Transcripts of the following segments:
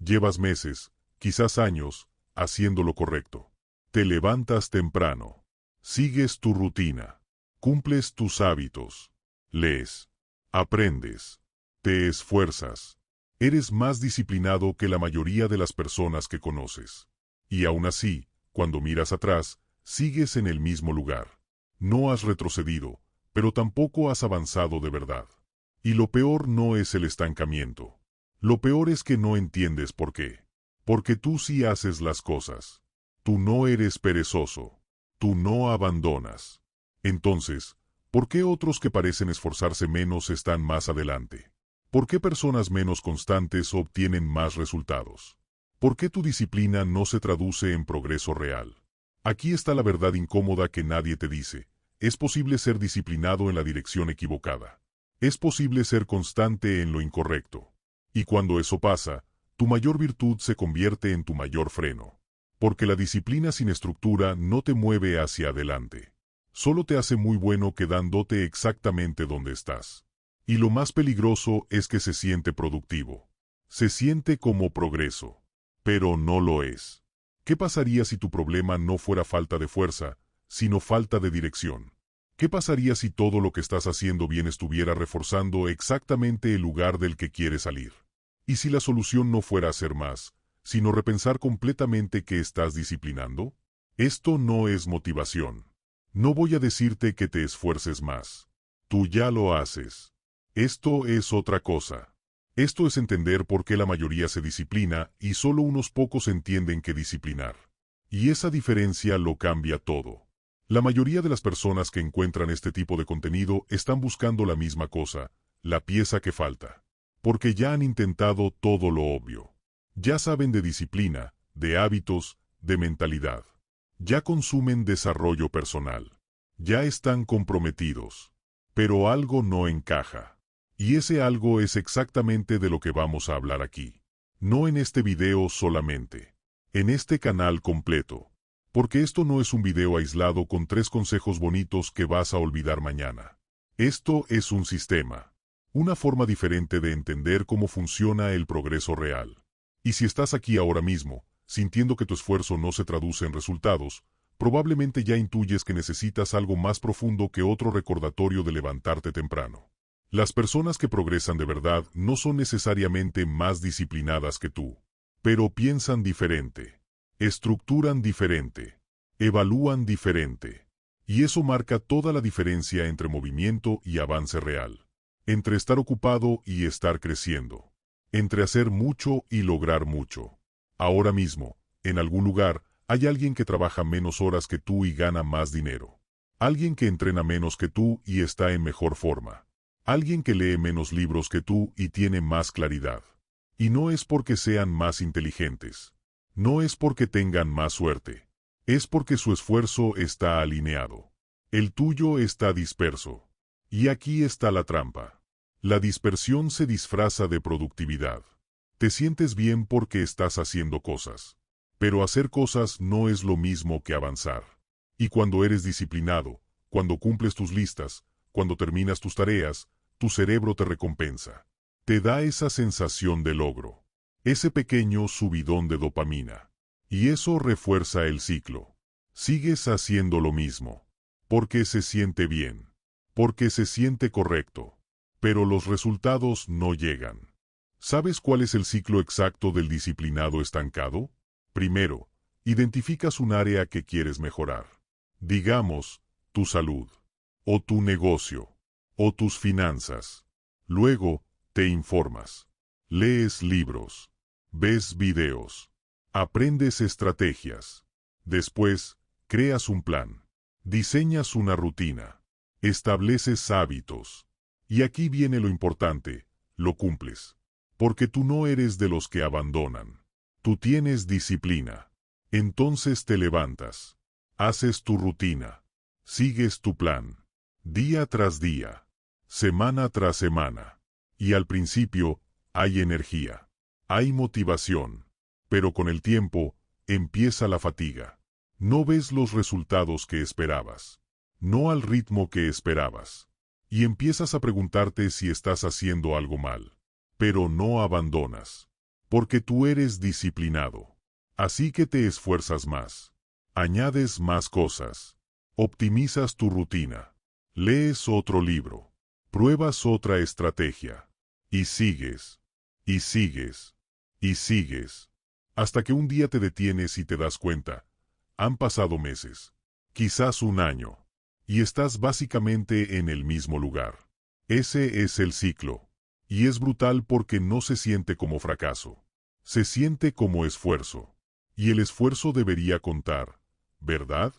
Llevas meses, quizás años, haciendo lo correcto. Te levantas temprano. Sigues tu rutina. Cumples tus hábitos. Lees. Aprendes. Te esfuerzas. Eres más disciplinado que la mayoría de las personas que conoces. Y aún así, cuando miras atrás, sigues en el mismo lugar. No has retrocedido, pero tampoco has avanzado de verdad. Y lo peor no es el estancamiento. Lo peor es que no entiendes por qué. Porque tú sí haces las cosas. Tú no eres perezoso. Tú no abandonas. Entonces, ¿por qué otros que parecen esforzarse menos están más adelante? ¿Por qué personas menos constantes obtienen más resultados? ¿Por qué tu disciplina no se traduce en progreso real? Aquí está la verdad incómoda que nadie te dice. Es posible ser disciplinado en la dirección equivocada. Es posible ser constante en lo incorrecto. Y cuando eso pasa, tu mayor virtud se convierte en tu mayor freno. Porque la disciplina sin estructura no te mueve hacia adelante. Solo te hace muy bueno quedándote exactamente donde estás. Y lo más peligroso es que se siente productivo. Se siente como progreso. Pero no lo es. ¿Qué pasaría si tu problema no fuera falta de fuerza, sino falta de dirección? ¿Qué pasaría si todo lo que estás haciendo bien estuviera reforzando exactamente el lugar del que quieres salir? ¿Y si la solución no fuera hacer más, sino repensar completamente qué estás disciplinando? Esto no es motivación. No voy a decirte que te esfuerces más. Tú ya lo haces. Esto es otra cosa. Esto es entender por qué la mayoría se disciplina y solo unos pocos entienden que disciplinar. Y esa diferencia lo cambia todo. La mayoría de las personas que encuentran este tipo de contenido están buscando la misma cosa, la pieza que falta. Porque ya han intentado todo lo obvio. Ya saben de disciplina, de hábitos, de mentalidad. Ya consumen desarrollo personal. Ya están comprometidos. Pero algo no encaja. Y ese algo es exactamente de lo que vamos a hablar aquí. No en este video solamente. En este canal completo. Porque esto no es un video aislado con 3 consejos bonitos que vas a olvidar mañana. Esto es un sistema. Una forma diferente de entender cómo funciona el progreso real. Y si estás aquí ahora mismo, sintiendo que tu esfuerzo no se traduce en resultados, probablemente ya intuyes que necesitas algo más profundo que otro recordatorio de levantarte temprano. Las personas que progresan de verdad no son necesariamente más disciplinadas que tú, pero piensan diferente, estructuran diferente, evalúan diferente. Y eso marca toda la diferencia entre movimiento y avance real, entre estar ocupado y estar creciendo, entre hacer mucho y lograr mucho. Ahora mismo, en algún lugar, hay alguien que trabaja menos horas que tú y gana más dinero. Alguien que entrena menos que tú y está en mejor forma. Alguien que lee menos libros que tú y tiene más claridad. Y no es porque sean más inteligentes. No es porque tengan más suerte. Es porque su esfuerzo está alineado. El tuyo está disperso. Y aquí está la trampa. La dispersión se disfraza de productividad. Te sientes bien porque estás haciendo cosas. Pero hacer cosas no es lo mismo que avanzar. Y cuando eres disciplinado, cuando cumples tus listas, cuando terminas tus tareas, tu cerebro te recompensa. Te da esa sensación de logro. Ese pequeño subidón de dopamina. Y eso refuerza el ciclo. Sigues haciendo lo mismo. Porque se siente bien. Porque se siente correcto. Pero los resultados no llegan. ¿Sabes cuál es el ciclo exacto del disciplinado estancado? Primero, identificas un área que quieres mejorar. Digamos, tu salud, o tu negocio, o tus finanzas. Luego, te informas. Lees libros. Ves videos. Aprendes estrategias. Después, creas un plan. Diseñas una rutina. Estableces hábitos. Y aquí viene lo importante, lo cumples. Porque tú no eres de los que abandonan. Tú tienes disciplina. Entonces te levantas. Haces tu rutina. Sigues tu plan. Día tras día. Semana tras semana. Y al principio, hay energía. Hay motivación. Pero con el tiempo, empieza la fatiga. No ves los resultados que esperabas. No al ritmo que esperabas. Y empiezas a preguntarte si estás haciendo algo mal. Pero no abandonas. Porque tú eres disciplinado. Así que te esfuerzas más. Añades más cosas. Optimizas tu rutina. Lees otro libro. Pruebas otra estrategia. Y sigues. Y sigues. Y sigues. Hasta que un día te detienes y te das cuenta. Han pasado meses. Quizás un año. Y estás básicamente en el mismo lugar. Ese es el ciclo. Y es brutal porque no se siente como fracaso. Se siente como esfuerzo. Y el esfuerzo debería contar, ¿verdad?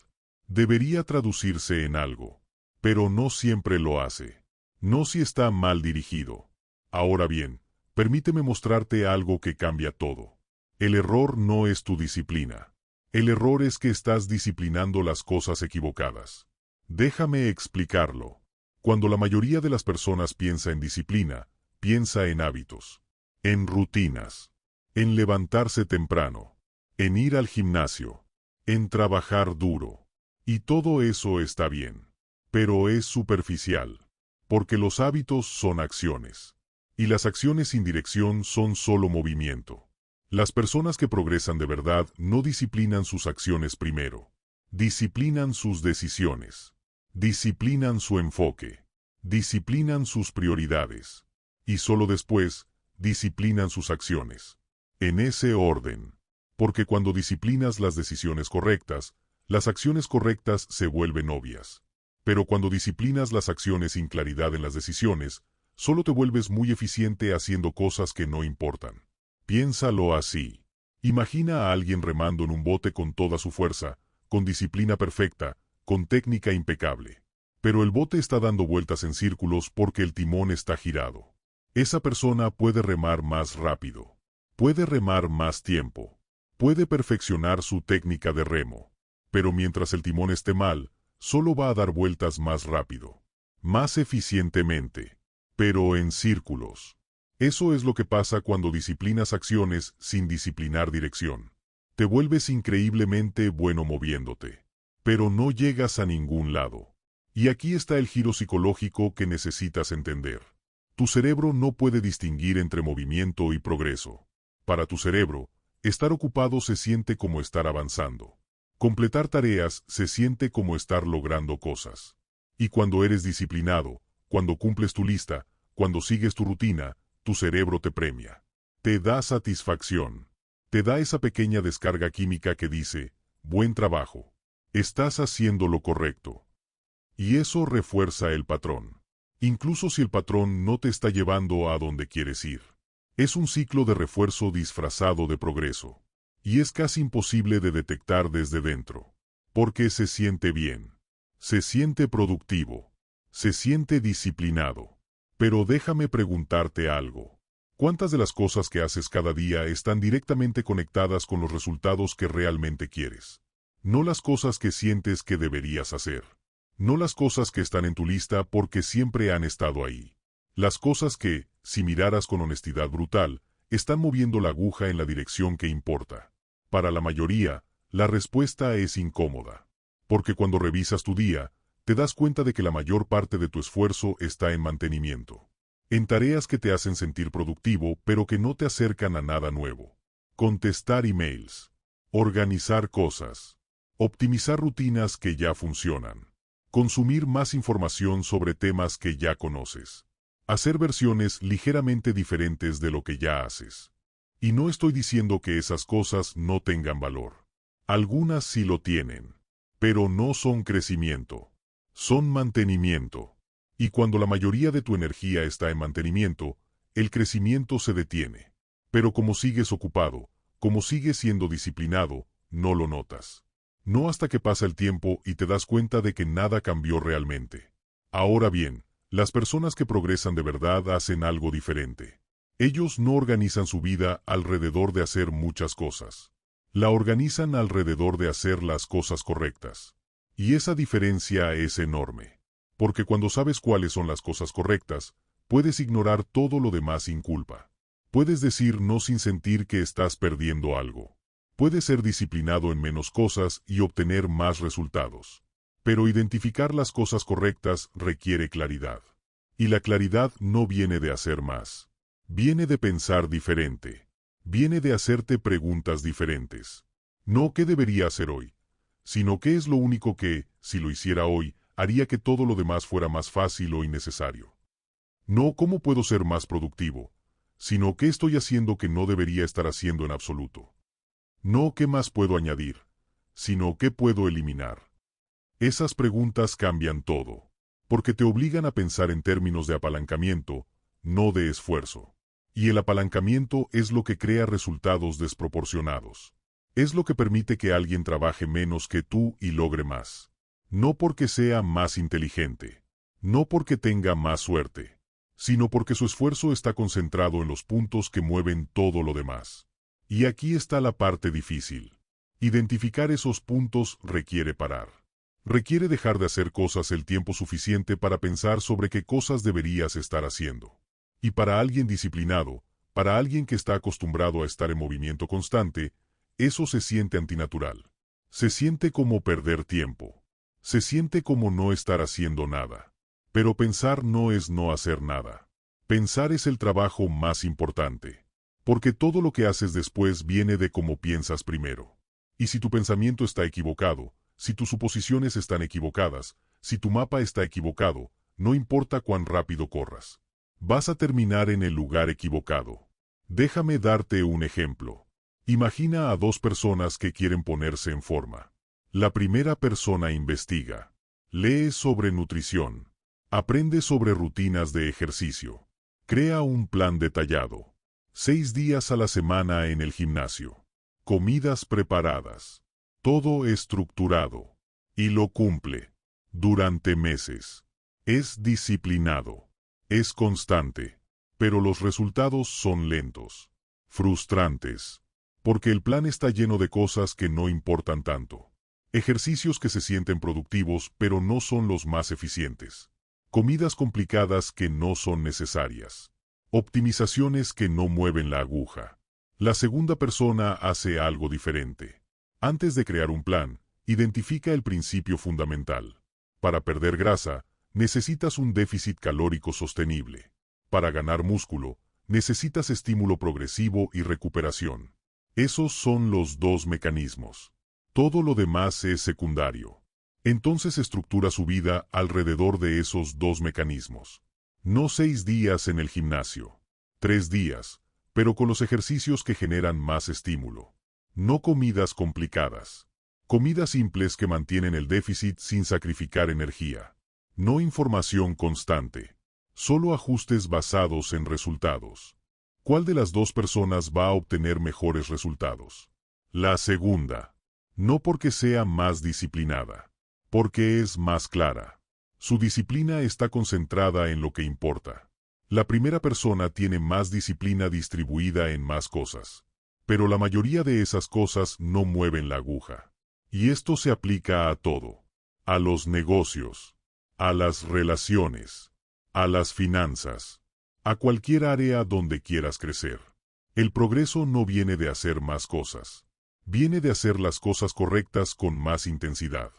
Debería traducirse en algo. Pero no siempre lo hace. No si está mal dirigido. Ahora bien, permíteme mostrarte algo que cambia todo. El error no es tu disciplina. El error es que estás disciplinando las cosas equivocadas. Déjame explicarlo. Cuando la mayoría de las personas piensa en disciplina, piensa en hábitos, en rutinas, en levantarse temprano, en ir al gimnasio, en trabajar duro. Y todo eso está bien. Pero es superficial. Porque los hábitos son acciones. Y las acciones sin dirección son solo movimiento. Las personas que progresan de verdad no disciplinan sus acciones primero. Disciplinan sus decisiones. Disciplinan su enfoque. Disciplinan sus prioridades. Y solo después, disciplinan sus acciones. En ese orden. Porque cuando disciplinas las decisiones correctas, las acciones correctas se vuelven obvias. Pero cuando disciplinas las acciones sin claridad en las decisiones, solo te vuelves muy eficiente haciendo cosas que no importan. Piénsalo así. Imagina a alguien remando en un bote con toda su fuerza, con disciplina perfecta, con técnica impecable. Pero el bote está dando vueltas en círculos porque el timón está girado. Esa persona puede remar más rápido. Puede remar más tiempo. Puede perfeccionar su técnica de remo. Pero mientras el timón esté mal, solo va a dar vueltas más rápido. Más eficientemente. Pero en círculos. Eso es lo que pasa cuando disciplinas acciones sin disciplinar dirección. Te vuelves increíblemente bueno moviéndote. Pero no llegas a ningún lado. Y aquí está el giro psicológico que necesitas entender. Tu cerebro no puede distinguir entre movimiento y progreso. Para tu cerebro, estar ocupado se siente como estar avanzando. Completar tareas se siente como estar logrando cosas. Y cuando eres disciplinado, cuando cumples tu lista, cuando sigues tu rutina, tu cerebro te premia. Te da satisfacción. Te da esa pequeña descarga química que dice, buen trabajo. Estás haciendo lo correcto. Y eso refuerza el patrón. Incluso si el patrón no te está llevando a donde quieres ir. Es un ciclo de refuerzo disfrazado de progreso. Y es casi imposible de detectar desde dentro. Porque se siente bien. Se siente productivo. Se siente disciplinado. Pero déjame preguntarte algo. ¿Cuántas de las cosas que haces cada día están directamente conectadas con los resultados que realmente quieres? No las cosas que sientes que deberías hacer. No las cosas que están en tu lista porque siempre han estado ahí. Las cosas que, si miraras con honestidad brutal, están moviendo la aguja en la dirección que importa. Para la mayoría, la respuesta es incómoda. Porque cuando revisas tu día, te das cuenta de que la mayor parte de tu esfuerzo está en mantenimiento. En tareas que te hacen sentir productivo, pero que no te acercan a nada nuevo. Contestar emails. Organizar cosas. Optimizar rutinas que ya funcionan. Consumir más información sobre temas que ya conoces. Hacer versiones ligeramente diferentes de lo que ya haces. Y no estoy diciendo que esas cosas no tengan valor. Algunas sí lo tienen. Pero no son crecimiento. Son mantenimiento. Y cuando la mayoría de tu energía está en mantenimiento, el crecimiento se detiene. Pero como sigues ocupado, como sigues siendo disciplinado, no lo notas. No hasta que pasa el tiempo y te das cuenta de que nada cambió realmente. Ahora bien, las personas que progresan de verdad hacen algo diferente. Ellos no organizan su vida alrededor de hacer muchas cosas. La organizan alrededor de hacer las cosas correctas. Y esa diferencia es enorme. Porque cuando sabes cuáles son las cosas correctas, puedes ignorar todo lo demás sin culpa. Puedes decir no sin sentir que estás perdiendo algo. Puedes ser disciplinado en menos cosas y obtener más resultados. Pero identificar las cosas correctas requiere claridad. Y la claridad no viene de hacer más. Viene de pensar diferente. Viene de hacerte preguntas diferentes. No qué debería hacer hoy, sino qué es lo único que, si lo hiciera hoy, haría que todo lo demás fuera más fácil o innecesario. No cómo puedo ser más productivo, sino qué estoy haciendo que no debería estar haciendo en absoluto. No qué más puedo añadir, sino qué puedo eliminar. Esas preguntas cambian todo, porque te obligan a pensar en términos de apalancamiento, no de esfuerzo. Y el apalancamiento es lo que crea resultados desproporcionados. Es lo que permite que alguien trabaje menos que tú y logre más. No porque sea más inteligente, no porque tenga más suerte, sino porque su esfuerzo está concentrado en los puntos que mueven todo lo demás. Y aquí está la parte difícil. Identificar esos puntos requiere parar. Requiere dejar de hacer cosas el tiempo suficiente para pensar sobre qué cosas deberías estar haciendo. Y para alguien disciplinado, para alguien que está acostumbrado a estar en movimiento constante, eso se siente antinatural. Se siente como perder tiempo. Se siente como no estar haciendo nada. Pero pensar no es no hacer nada. Pensar es el trabajo más importante. Porque todo lo que haces después viene de cómo piensas primero. Y si tu pensamiento está equivocado, si tus suposiciones están equivocadas, si tu mapa está equivocado, no importa cuán rápido corras. Vas a terminar en el lugar equivocado. Déjame darte un ejemplo. Imagina a dos personas que quieren ponerse en forma. La primera persona investiga. Lee sobre nutrición. Aprende sobre rutinas de ejercicio. Crea un plan detallado. 6 días a la semana en el gimnasio. Comidas preparadas. Todo estructurado. Y lo cumple. Durante meses. Es disciplinado. Es constante. Pero los resultados son lentos. Frustrantes. Porque el plan está lleno de cosas que no importan tanto. Ejercicios que se sienten productivos pero no son los más eficientes. Comidas complicadas que no son necesarias. Optimizaciones que no mueven la aguja. La segunda persona hace algo diferente. Antes de crear un plan, identifica el principio fundamental. Para perder grasa, necesitas un déficit calórico sostenible. Para ganar músculo, necesitas estímulo progresivo y recuperación. Esos son los dos mecanismos. Todo lo demás es secundario. Entonces estructura su vida alrededor de esos dos mecanismos. No 6 días en el gimnasio. 3 días, pero con los ejercicios que generan más estímulo. No comidas complicadas. Comidas simples que mantienen el déficit sin sacrificar energía. No información constante. Solo ajustes basados en resultados. ¿Cuál de las dos personas va a obtener mejores resultados? La segunda. No porque sea más disciplinada. Porque es más clara. Su disciplina está concentrada en lo que importa. La primera persona tiene más disciplina distribuida en más cosas. Pero la mayoría de esas cosas no mueven la aguja. Y esto se aplica a todo. A los negocios. A las relaciones. A las finanzas. A cualquier área donde quieras crecer. El progreso no viene de hacer más cosas. Viene de hacer las cosas correctas con más intensidad.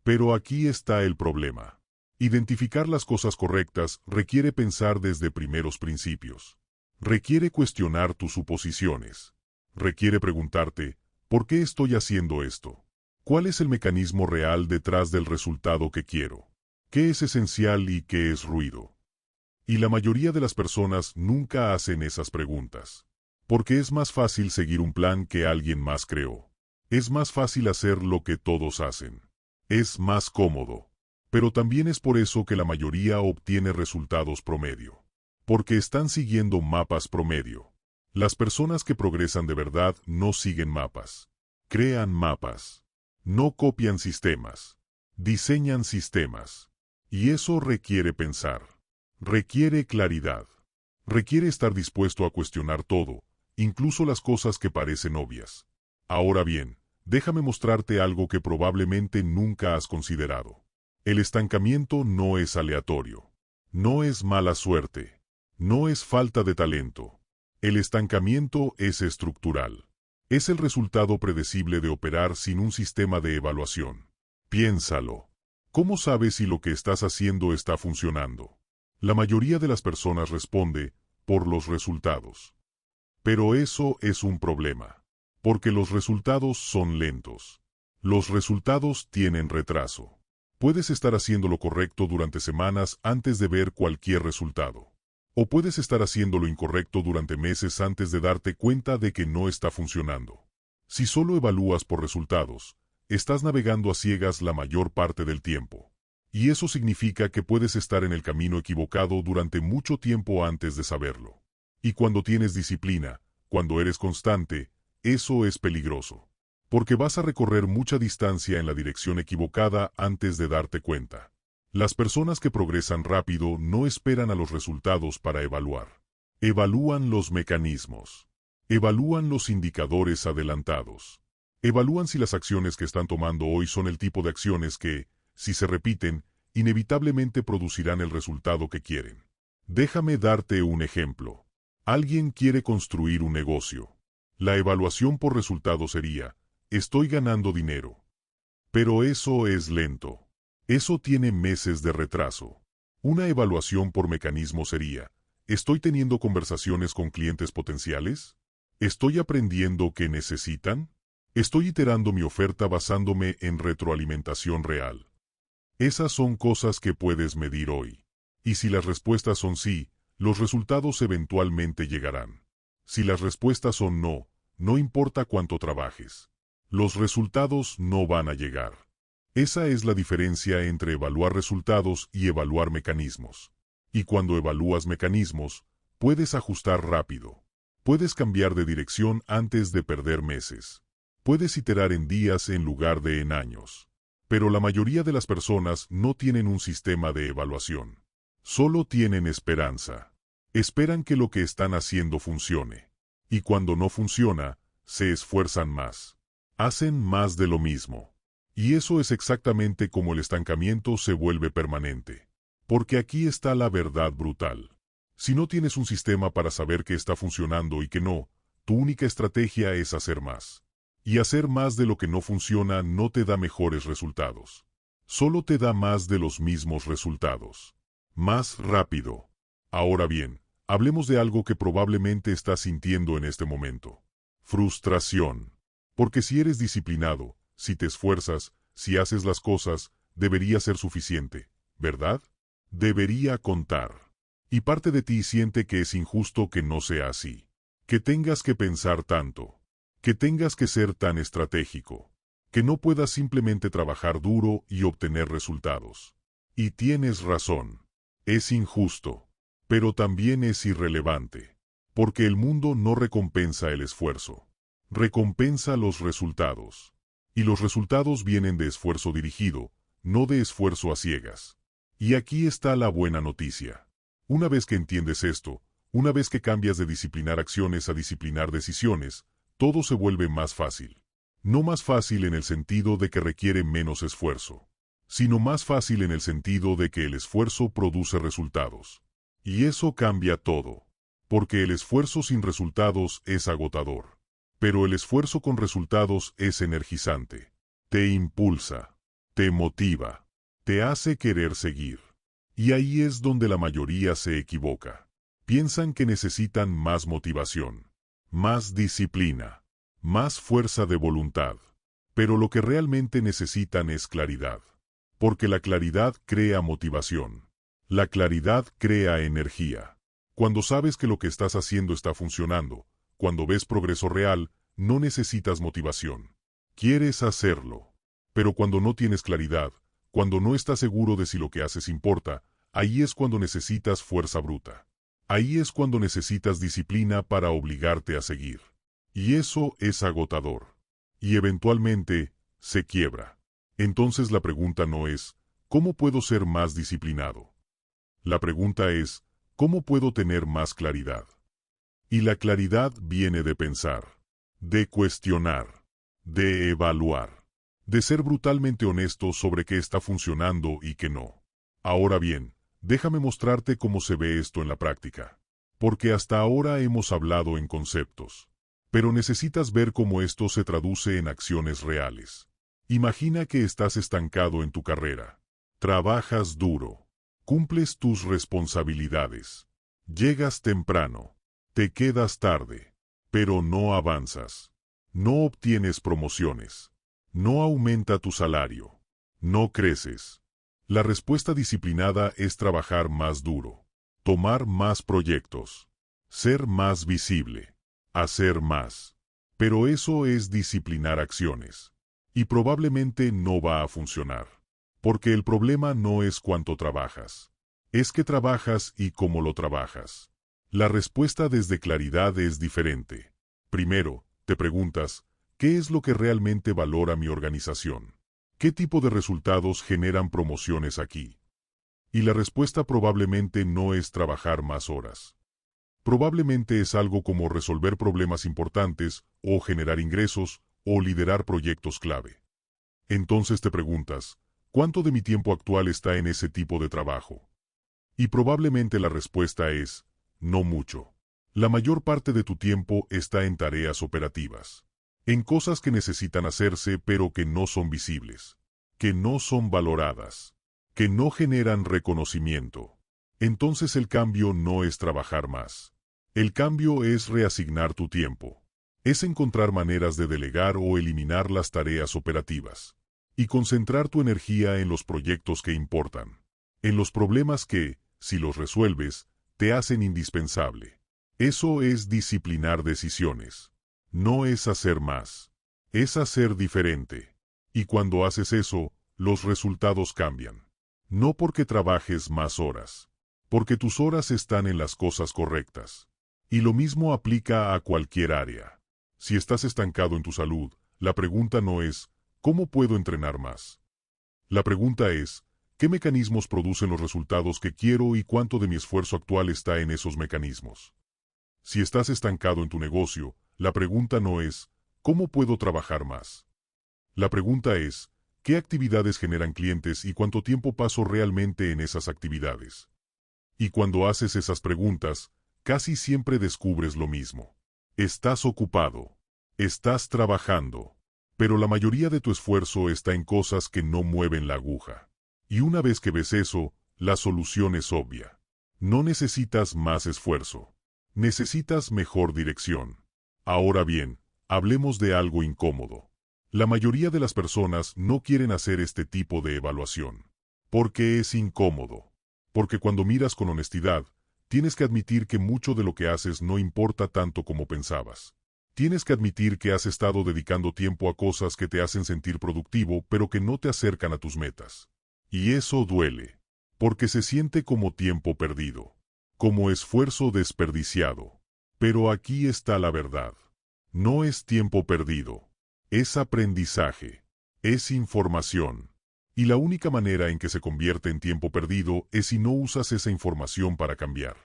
Pero aquí está el problema. Identificar las cosas correctas requiere pensar desde primeros principios. Requiere cuestionar tus suposiciones. Requiere preguntarte, ¿por qué estoy haciendo esto? ¿Cuál es el mecanismo real detrás del resultado que quiero? ¿Qué es esencial y qué es ruido? Y la mayoría de las personas nunca hacen esas preguntas. Porque es más fácil seguir un plan que alguien más creó. Es más fácil hacer lo que todos hacen. Es más cómodo. Pero también es por eso que la mayoría obtiene resultados promedio. Porque están siguiendo mapas promedio. Las personas que progresan de verdad no siguen mapas. Crean mapas. No copian sistemas. Diseñan sistemas. Y eso requiere pensar. Requiere claridad. Requiere estar dispuesto a cuestionar todo, incluso las cosas que parecen obvias. Ahora bien, déjame mostrarte algo que probablemente nunca has considerado. El estancamiento no es aleatorio. No es mala suerte. No es falta de talento. El estancamiento es estructural. Es el resultado predecible de operar sin un sistema de evaluación. Piénsalo. ¿Cómo sabes si lo que estás haciendo está funcionando? La mayoría de las personas responde, por los resultados. Pero eso es un problema. Porque los resultados son lentos. Los resultados tienen retraso. Puedes estar haciendo lo correcto durante semanas antes de ver cualquier resultado. O puedes estar haciendo lo incorrecto durante meses antes de darte cuenta de que no está funcionando. Si solo evalúas por resultados, estás navegando a ciegas la mayor parte del tiempo. Y eso significa que puedes estar en el camino equivocado durante mucho tiempo antes de saberlo. Y cuando tienes disciplina, cuando eres constante, eso es peligroso. Porque vas a recorrer mucha distancia en la dirección equivocada antes de darte cuenta. Las personas que progresan rápido no esperan a los resultados para evaluar. Evalúan los mecanismos. Evalúan los indicadores adelantados. Evalúan si las acciones que están tomando hoy son el tipo de acciones que, si se repiten, inevitablemente producirán el resultado que quieren. Déjame darte un ejemplo. Alguien quiere construir un negocio. La evaluación por resultado sería: estoy ganando dinero. Pero eso es lento. Eso tiene meses de retraso. Una evaluación por mecanismo sería: ¿estoy teniendo conversaciones con clientes potenciales? ¿Estoy aprendiendo qué necesitan? ¿Estoy iterando mi oferta basándome en retroalimentación real? Esas son cosas que puedes medir hoy. Y si las respuestas son sí, los resultados eventualmente llegarán. Si las respuestas son no, no importa cuánto trabajes. Los resultados no van a llegar. Esa es la diferencia entre evaluar resultados y evaluar mecanismos. Y cuando evalúas mecanismos, puedes ajustar rápido. Puedes cambiar de dirección antes de perder meses. Puedes iterar en días en lugar de en años. Pero la mayoría de las personas no tienen un sistema de evaluación. Solo tienen esperanza. Esperan que lo que están haciendo funcione. Y cuando no funciona, se esfuerzan más. Hacen más de lo mismo. Y eso es exactamente como el estancamiento se vuelve permanente. Porque aquí está la verdad brutal. Si no tienes un sistema para saber qué está funcionando y qué no, tu única estrategia es hacer más. Y hacer más de lo que no funciona no te da mejores resultados. Solo te da más de los mismos resultados. Más rápido. Ahora bien, hablemos de algo que probablemente estás sintiendo en este momento. Frustración. Porque si eres disciplinado, si te esfuerzas, si haces las cosas, debería ser suficiente, ¿verdad? Debería contar. Y parte de ti siente que es injusto que no sea así. Que tengas que pensar tanto. Que tengas que ser tan estratégico. Que no puedas simplemente trabajar duro y obtener resultados. Y tienes razón. Es injusto. Pero también es irrelevante. Porque el mundo no recompensa el esfuerzo. Recompensa los resultados. Y los resultados vienen de esfuerzo dirigido, no de esfuerzo a ciegas. Y aquí está la buena noticia. Una vez que entiendes esto, una vez que cambias de disciplinar acciones a disciplinar decisiones, todo se vuelve más fácil. No más fácil en el sentido de que requiere menos esfuerzo, sino más fácil en el sentido de que el esfuerzo produce resultados. Y eso cambia todo. Porque el esfuerzo sin resultados es agotador. Pero el esfuerzo con resultados es energizante. Te impulsa. Te motiva. Te hace querer seguir. Y ahí es donde la mayoría se equivoca. Piensan que necesitan más motivación, más disciplina, más fuerza de voluntad. Pero lo que realmente necesitan es claridad. Porque la claridad crea motivación. La claridad crea energía. Cuando sabes que lo que estás haciendo está funcionando, cuando ves progreso real, no necesitas motivación. Quieres hacerlo. Pero cuando no tienes claridad, cuando no estás seguro de si lo que haces importa, ahí es cuando necesitas fuerza bruta. Ahí es cuando necesitas disciplina para obligarte a seguir. Y eso es agotador. Y eventualmente, se quiebra. Entonces la pregunta no es, ¿cómo puedo ser más disciplinado? La pregunta es, ¿cómo puedo tener más claridad? Y la claridad viene de pensar, de cuestionar, de evaluar, de ser brutalmente honesto sobre qué está funcionando y qué no. Ahora bien, déjame mostrarte cómo se ve esto en la práctica. Porque hasta ahora hemos hablado en conceptos. Pero necesitas ver cómo esto se traduce en acciones reales. Imagina que estás estancado en tu carrera. Trabajas duro. Cumples tus responsabilidades. Llegas temprano. Te quedas tarde. pero no avanzas. No obtienes promociones. No aumenta tu salario. No creces. La respuesta disciplinada es trabajar más duro, tomar más proyectos, ser más visible, hacer más. Pero eso es disciplinar acciones. Y probablemente no va a funcionar. Porque el problema no es cuánto trabajas. Es que trabajas y cómo lo trabajas. La respuesta desde claridad es diferente. Primero, te preguntas, ¿qué es lo que realmente valora mi organización? ¿Qué tipo de resultados generan promociones aquí? Y la respuesta probablemente no es trabajar más horas. Probablemente es algo como resolver problemas importantes, o generar ingresos, o liderar proyectos clave. Entonces te preguntas, ¿cuánto de mi tiempo actual está en ese tipo de trabajo? Y probablemente la respuesta es, no mucho. La mayor parte de tu tiempo está en tareas operativas. En cosas que necesitan hacerse pero que no son visibles. Que no son valoradas. Que no generan reconocimiento. Entonces el cambio no es trabajar más. El cambio es reasignar tu tiempo. Es encontrar maneras de delegar o eliminar las tareas operativas. Y concentrar tu energía en los proyectos que importan. En los problemas que, si los resuelves, te hacen indispensable. Eso es disciplinar decisiones. No es hacer más. Es hacer diferente. Y cuando haces eso, los resultados cambian. No porque trabajes más horas. Porque tus horas están en las cosas correctas. Y lo mismo aplica a cualquier área. Si estás estancado en tu salud, la pregunta no es, ¿cómo puedo entrenar más? La pregunta es, ¿qué mecanismos producen los resultados que quiero y cuánto de mi esfuerzo actual está en esos mecanismos? Si estás estancado en tu negocio, la pregunta no es, ¿cómo puedo trabajar más? La pregunta es, ¿qué actividades generan clientes y cuánto tiempo paso realmente en esas actividades? Y cuando haces esas preguntas, casi siempre descubres lo mismo. Estás ocupado. Estás trabajando. Pero la mayoría de tu esfuerzo está en cosas que no mueven la aguja. Y una vez que ves eso, la solución es obvia. No necesitas más esfuerzo. Necesitas mejor dirección. Ahora bien, hablemos de algo incómodo. La mayoría de las personas no quieren hacer este tipo de evaluación. Porque es incómodo. Porque cuando miras con honestidad, tienes que admitir que mucho de lo que haces no importa tanto como pensabas. Tienes que admitir que has estado dedicando tiempo a cosas que te hacen sentir productivo pero que no te acercan a tus metas. Y eso duele. Porque se siente como tiempo perdido. Como esfuerzo desperdiciado. Pero aquí está la verdad. No es tiempo perdido. Es aprendizaje. Es información. Y la única manera en que se convierte en tiempo perdido es si no usas esa información para cambiar.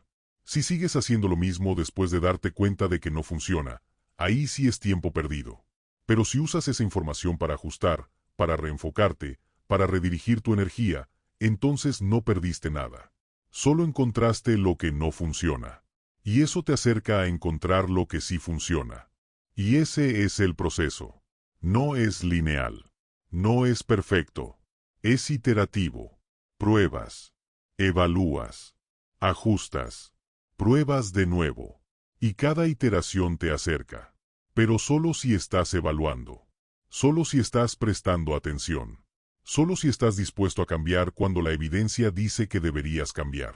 Si sigues haciendo lo mismo después de darte cuenta de que no funciona, ahí sí es tiempo perdido. Pero si usas esa información para ajustar, para reenfocarte, para redirigir tu energía, entonces no perdiste nada. Solo encontraste lo que no funciona. Y eso te acerca a encontrar lo que sí funciona. Y ese es el proceso. No es lineal. No es perfecto. Es iterativo. Pruebas. Evalúas. Ajustas. Pruebas de nuevo. Y cada iteración te acerca. Pero solo si estás evaluando. Solo si estás prestando atención. Solo si estás dispuesto a cambiar cuando la evidencia dice que deberías cambiar.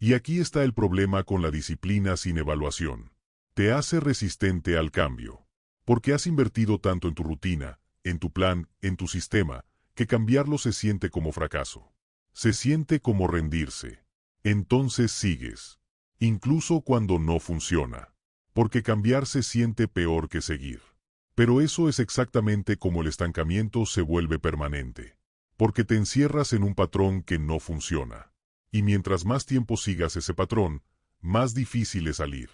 Y aquí está el problema con la disciplina sin evaluación. Te hace resistente al cambio. Porque has invertido tanto en tu rutina, en tu plan, en tu sistema, que cambiarlo se siente como fracaso. Se siente como rendirse. Entonces sigues. Incluso cuando no funciona. Porque cambiar se siente peor que seguir. Pero eso es exactamente como el estancamiento se vuelve permanente. Porque te encierras en un patrón que no funciona. Y mientras más tiempo sigas ese patrón, más difícil es salir.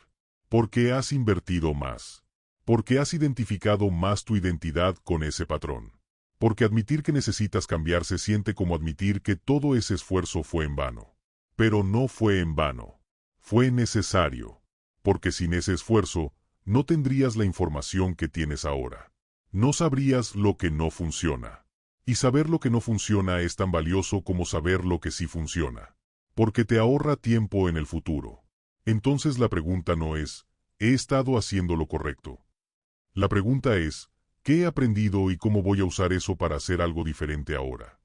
Porque has invertido más. Porque has identificado más tu identidad con ese patrón. Porque admitir que necesitas cambiar se siente como admitir que todo ese esfuerzo fue en vano. Pero no fue en vano. Fue necesario. Porque sin ese esfuerzo, no tendrías la información que tienes ahora. No sabrías lo que no funciona. Y saber lo que no funciona es tan valioso como saber lo que sí funciona. Porque te ahorra tiempo en el futuro. Entonces la pregunta no es he estado haciendo lo correcto. La pregunta es, ¿qué he aprendido y cómo voy a usar eso para hacer algo diferente ahora?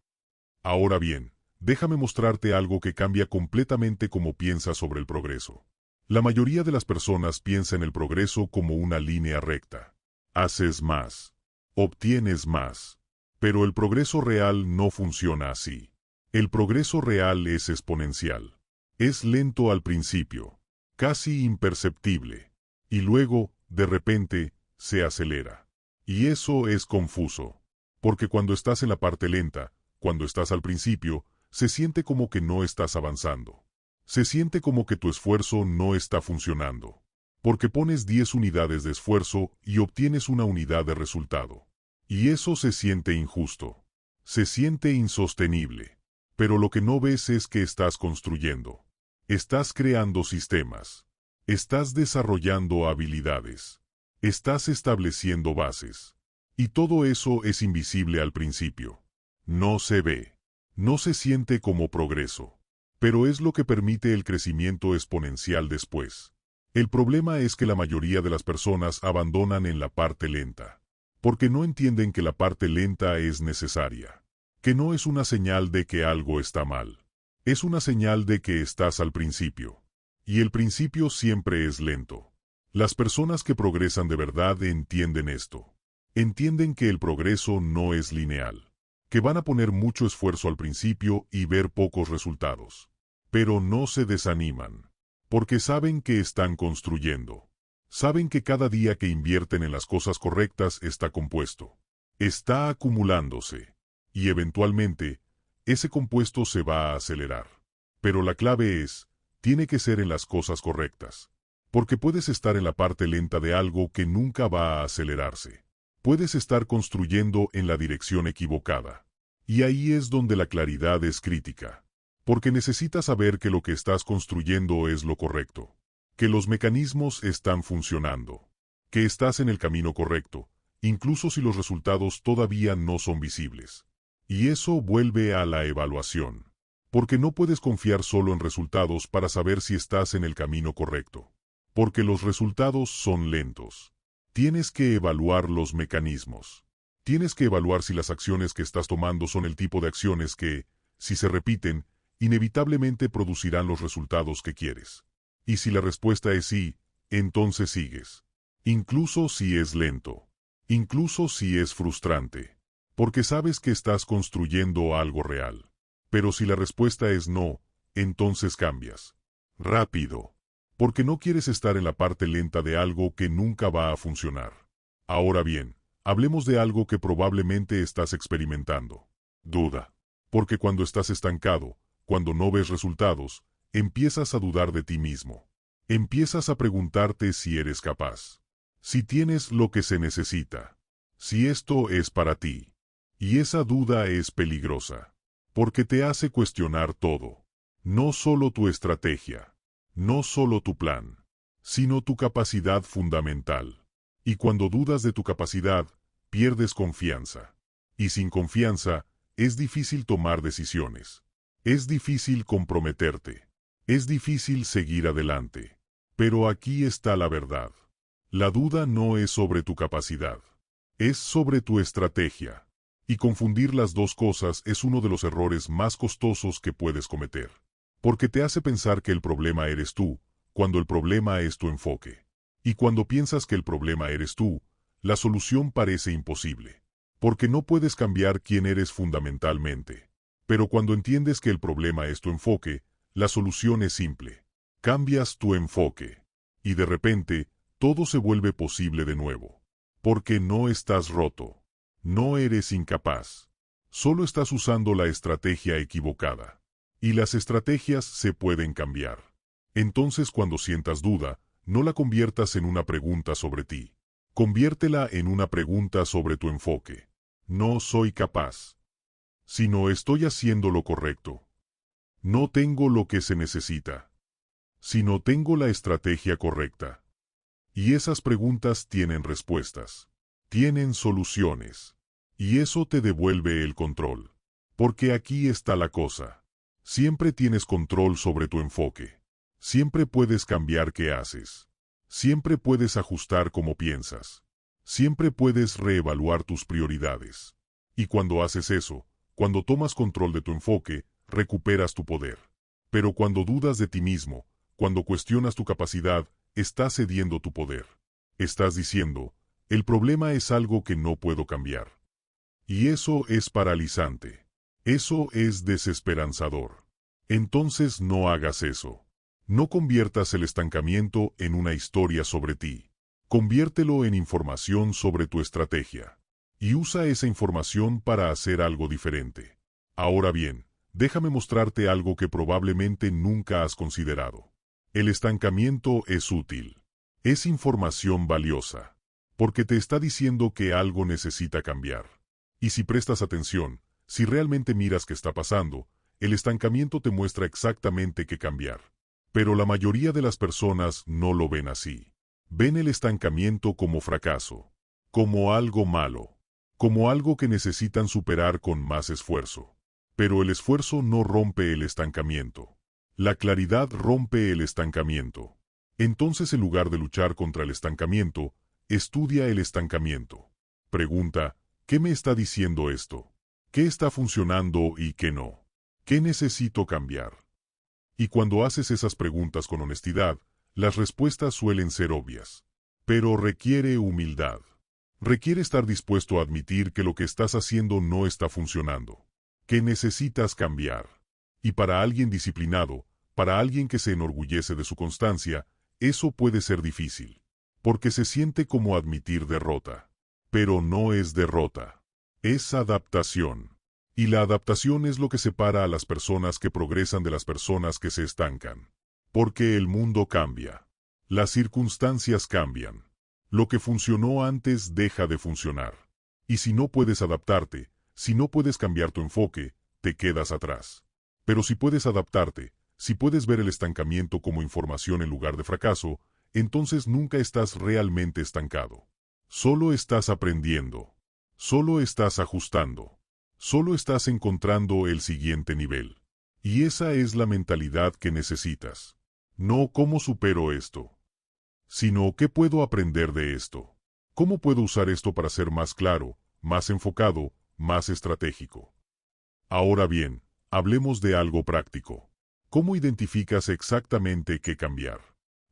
Ahora bien, déjame mostrarte algo que cambia completamente cómo piensas sobre el progreso. La mayoría de las personas piensa en el progreso como una línea recta. Haces más. Obtienes más. Pero el progreso real no funciona así. El progreso real es exponencial. Es lento al principio, casi imperceptible, y luego, de repente, se acelera. Y eso es confuso, porque cuando estás en la parte lenta, cuando estás al principio, se siente como que no estás avanzando. Se siente como que tu esfuerzo no está funcionando, porque pones 10 unidades de esfuerzo y obtienes una unidad de resultado. Y eso se siente injusto. Se siente insostenible. Pero lo que no ves es que estás construyendo. Estás creando sistemas. Estás desarrollando habilidades. Estás estableciendo bases. Y todo eso es invisible al principio. No se ve. No se siente como progreso. Pero es lo que permite el crecimiento exponencial después. El problema es que la mayoría de las personas abandonan en la parte lenta. Porque no entienden que la parte lenta es necesaria. Que no es una señal de que algo está mal. Es una señal de que estás al principio. Y el principio siempre es lento. Las personas que progresan de verdad entienden esto. Entienden que el progreso no es lineal. Que van a poner mucho esfuerzo al principio y ver pocos resultados. Pero no se desaniman. Porque saben que están construyendo. Saben que cada día que invierten en las cosas correctas está compuesto. Está acumulándose. Y eventualmente, ese compuesto se va a acelerar. Pero la clave es, tiene que ser en las cosas correctas. Porque puedes estar en la parte lenta de algo que nunca va a acelerarse. Puedes estar construyendo en la dirección equivocada. Y ahí es donde la claridad es crítica. Porque necesitas saber que lo que estás construyendo es lo correcto. Que los mecanismos están funcionando. Que estás en el camino correcto, incluso si los resultados todavía no son visibles. Y eso vuelve a la evaluación. Porque no puedes confiar solo en resultados para saber si estás en el camino correcto. Porque los resultados son lentos. Tienes que evaluar los mecanismos. Tienes que evaluar si las acciones que estás tomando son el tipo de acciones que, si se repiten, inevitablemente producirán los resultados que quieres. Y si la respuesta es sí, entonces sigues. Incluso si es lento. Incluso si es frustrante. Porque sabes que estás construyendo algo real. Pero si la respuesta es no, entonces cambias. Rápido. Porque no quieres estar en la parte lenta de algo que nunca va a funcionar. Ahora bien, hablemos de algo que probablemente estás experimentando. Duda. Porque cuando estás estancado, cuando no ves resultados, empiezas a dudar de ti mismo. Empiezas a preguntarte si eres capaz. Si tienes lo que se necesita. Si esto es para ti. Y esa duda es peligrosa. Porque te hace cuestionar todo. No solo tu estrategia. No solo tu plan. Sino tu capacidad fundamental. Y cuando dudas de tu capacidad, pierdes confianza. Y sin confianza, es difícil tomar decisiones. Es difícil comprometerte. Es difícil seguir adelante. Pero aquí está la verdad. La duda no es sobre tu capacidad. Es sobre tu estrategia. Y confundir las dos cosas es uno de los errores más costosos que puedes cometer. Porque te hace pensar que el problema eres tú, cuando el problema es tu enfoque. Y cuando piensas que el problema eres tú, la solución parece imposible. Porque no puedes cambiar quién eres fundamentalmente. Pero cuando entiendes que el problema es tu enfoque, la solución es simple. Cambias tu enfoque. Y de repente, todo se vuelve posible de nuevo. Porque no estás roto. No eres incapaz. Solo estás usando la estrategia equivocada. Y las estrategias se pueden cambiar. Entonces cuando sientas duda, no la conviertas en una pregunta sobre ti. Conviértela en una pregunta sobre tu enfoque. No soy capaz. Sino estoy haciendo lo correcto. No tengo lo que se necesita. Sino tengo la estrategia correcta. Y esas preguntas tienen respuestas. Tienen soluciones. Y eso te devuelve el control. Porque aquí está la cosa. Siempre tienes control sobre tu enfoque. Siempre puedes cambiar qué haces. Siempre puedes ajustar cómo piensas. Siempre puedes reevaluar tus prioridades. Y cuando haces eso, cuando tomas control de tu enfoque, recuperas tu poder. Pero cuando dudas de ti mismo, cuando cuestionas tu capacidad, estás cediendo tu poder. Estás diciendo, el problema es algo que no puedo cambiar. Y eso es paralizante. Eso es desesperanzador. Entonces no hagas eso. No conviertas el estancamiento en una historia sobre ti. Conviértelo en información sobre tu estrategia. Y usa esa información para hacer algo diferente. Ahora bien, déjame mostrarte algo que probablemente nunca has considerado. El estancamiento es útil. Es información valiosa. Porque te está diciendo que algo necesita cambiar. Y si prestas atención, si realmente miras qué está pasando, el estancamiento te muestra exactamente qué cambiar. Pero la mayoría de las personas no lo ven así. Ven el estancamiento como fracaso, como algo malo, como algo que necesitan superar con más esfuerzo. Pero el esfuerzo no rompe el estancamiento. La claridad rompe el estancamiento. Entonces, en lugar de luchar contra el estancamiento, estudia el estancamiento. Pregunta, ¿qué me está diciendo esto? ¿Qué está funcionando y qué no? ¿Qué necesito cambiar? Y cuando haces esas preguntas con honestidad, las respuestas suelen ser obvias. Pero requiere humildad. Requiere estar dispuesto a admitir que lo que estás haciendo no está funcionando. Que necesitas cambiar. Y para alguien disciplinado, para alguien que se enorgullece de su constancia, eso puede ser difícil. Porque se siente como admitir derrota. Pero no es derrota. Es adaptación. Y la adaptación es lo que separa a las personas que progresan de las personas que se estancan. Porque el mundo cambia. Las circunstancias cambian. Lo que funcionó antes deja de funcionar. Y si no puedes adaptarte, si no puedes cambiar tu enfoque, te quedas atrás. Pero si puedes adaptarte, si puedes ver el estancamiento como información en lugar de fracaso, entonces nunca estás realmente estancado. Solo estás aprendiendo. Solo estás ajustando. Solo estás encontrando el siguiente nivel. Y esa es la mentalidad que necesitas. No cómo supero esto, sino qué puedo aprender de esto. ¿Cómo puedo usar esto para ser más claro, más enfocado, más estratégico? Ahora bien, hablemos de algo práctico. ¿Cómo identificas exactamente qué cambiar?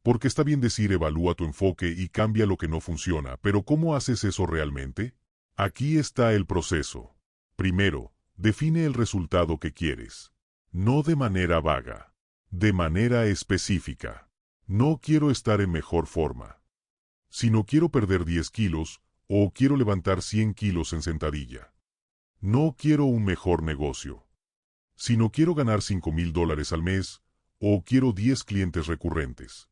Porque está bien decir evalúa tu enfoque y cambia lo que no funciona, pero ¿cómo haces eso realmente? Aquí está el proceso. Primero, define el resultado que quieres. No de manera vaga. De manera específica. No quiero estar en mejor forma. Sino quiero perder 10 kilos, o quiero levantar 100 kilos en sentadilla. No quiero un mejor negocio. Sino quiero ganar $5,000 al mes, o quiero 10 clientes recurrentes.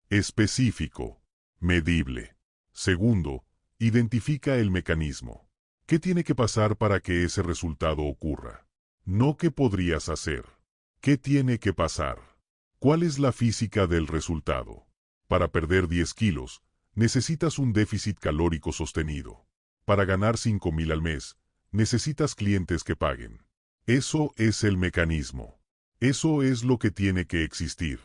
Específico. Medible. Segundo, identifica el mecanismo. ¿Qué tiene que pasar para que ese resultado ocurra? No qué podrías hacer. ¿Qué tiene que pasar? ¿Cuál es la física del resultado? Para perder 10 kilos, necesitas un déficit calórico sostenido. Para ganar 5,000 al mes, necesitas clientes que paguen. Eso es el mecanismo. Eso es lo que tiene que existir.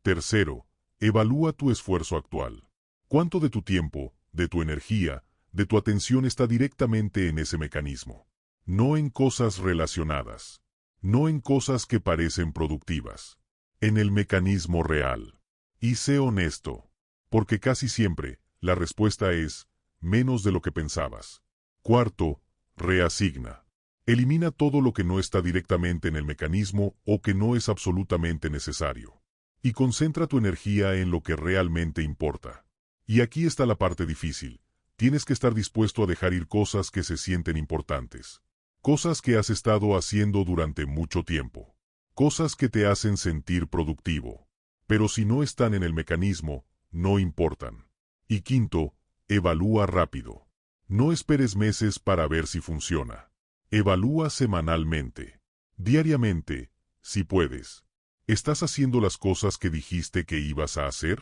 Tercero, evalúa tu esfuerzo actual. ¿Cuánto de tu tiempo, de tu energía, de tu atención está directamente en ese mecanismo? No en cosas relacionadas. No en cosas que parecen productivas. En el mecanismo real. Y sé honesto. Porque casi siempre, la respuesta es, menos de lo que pensabas. Cuarto, reasigna. Elimina todo lo que no está directamente en el mecanismo o que no es absolutamente necesario. Y concentra tu energía en lo que realmente importa. Y aquí está la parte difícil. Tienes que estar dispuesto a dejar ir cosas que se sienten importantes. Cosas que has estado haciendo durante mucho tiempo. Cosas que te hacen sentir productivo. Pero si no están en el mecanismo, no importan. Y quinto, evalúa rápido. No esperes meses para ver si funciona. Evalúa semanalmente. Diariamente, si puedes. ¿Estás haciendo las cosas que dijiste que ibas a hacer?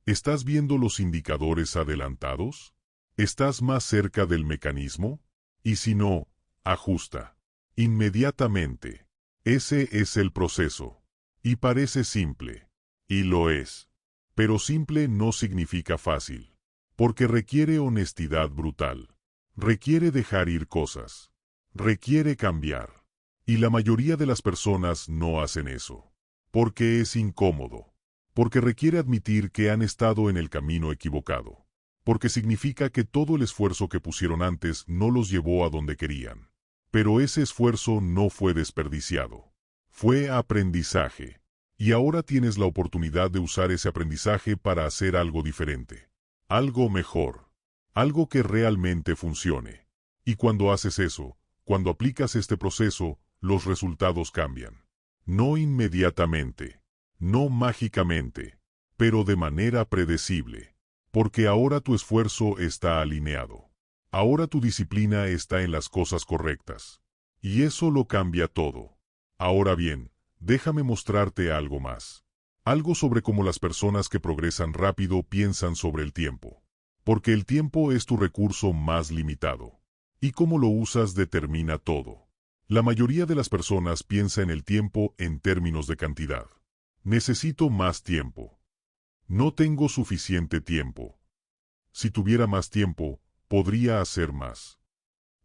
¿Estás viendo los indicadores adelantados? ¿Estás más cerca del mecanismo? Y si no, ajusta. Inmediatamente. Ese es el proceso. Y parece simple. Y lo es. Pero simple no significa fácil. Porque requiere honestidad brutal. Requiere dejar ir cosas. Requiere cambiar. Y la mayoría de las personas no hacen eso. Porque es incómodo. Porque requiere admitir que han estado en el camino equivocado. Porque significa que todo el esfuerzo que pusieron antes no los llevó a donde querían. Pero ese esfuerzo no fue desperdiciado. Fue aprendizaje. Y ahora tienes la oportunidad de usar ese aprendizaje para hacer algo diferente. Algo mejor. Algo que realmente funcione. Y cuando haces eso, cuando aplicas este proceso, los resultados cambian. No inmediatamente. No mágicamente. Pero de manera predecible. Porque ahora tu esfuerzo está alineado. Ahora tu disciplina está en las cosas correctas. Y eso lo cambia todo. Ahora bien, déjame mostrarte algo más. Algo sobre cómo las personas que progresan rápido piensan sobre el tiempo. Porque el tiempo es tu recurso más limitado. Y cómo lo usas determina todo. La mayoría de las personas piensa en el tiempo en términos de cantidad. Necesito más tiempo. No tengo suficiente tiempo. Si tuviera más tiempo, podría hacer más.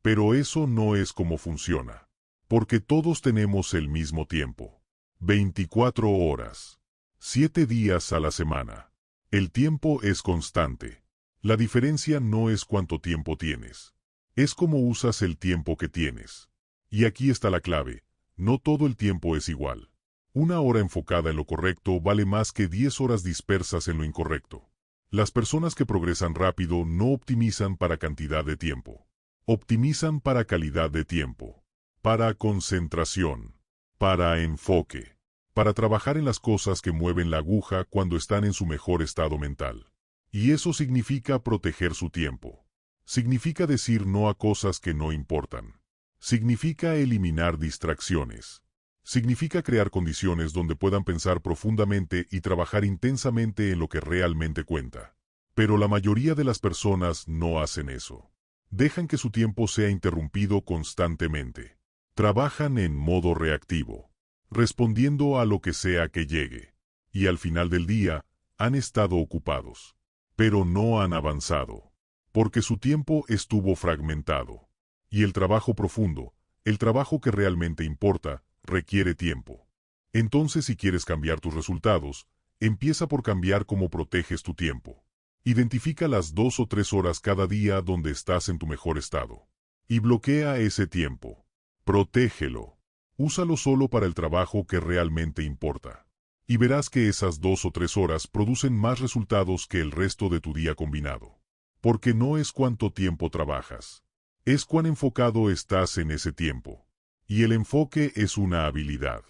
Pero eso no es como funciona. Porque todos tenemos el mismo tiempo. 24 horas. 7 días a la semana. El tiempo es constante. La diferencia no es cuánto tiempo tienes. Es cómo usas el tiempo que tienes. Y aquí está la clave. No todo el tiempo es igual. Una hora enfocada en lo correcto vale más que 10 horas dispersas en lo incorrecto. Las personas que progresan rápido no optimizan para cantidad de tiempo. Optimizan para calidad de tiempo. Para concentración. Para enfoque. Para trabajar en las cosas que mueven la aguja cuando están en su mejor estado mental. Y eso significa proteger su tiempo. Significa decir no a cosas que no importan. Significa eliminar distracciones. Significa crear condiciones donde puedan pensar profundamente y trabajar intensamente en lo que realmente cuenta. Pero la mayoría de las personas no hacen eso. Dejan que su tiempo sea interrumpido constantemente. Trabajan en modo reactivo, respondiendo a lo que sea que llegue. Y al final del día, han estado ocupados. Pero no han avanzado. Porque su tiempo estuvo fragmentado. Y el trabajo profundo, el trabajo que realmente importa, requiere tiempo. Entonces, si quieres cambiar tus resultados, empieza por cambiar cómo proteges tu tiempo. Identifica las 2 o 3 horas cada día donde estás en tu mejor estado. Y bloquea ese tiempo. Protégelo. Úsalo solo para el trabajo que realmente importa. Y verás que esas 2 o 3 horas producen más resultados que el resto de tu día combinado. Porque no es cuánto tiempo trabajas. Es cuán enfocado estás en ese tiempo. Y el enfoque es una habilidad.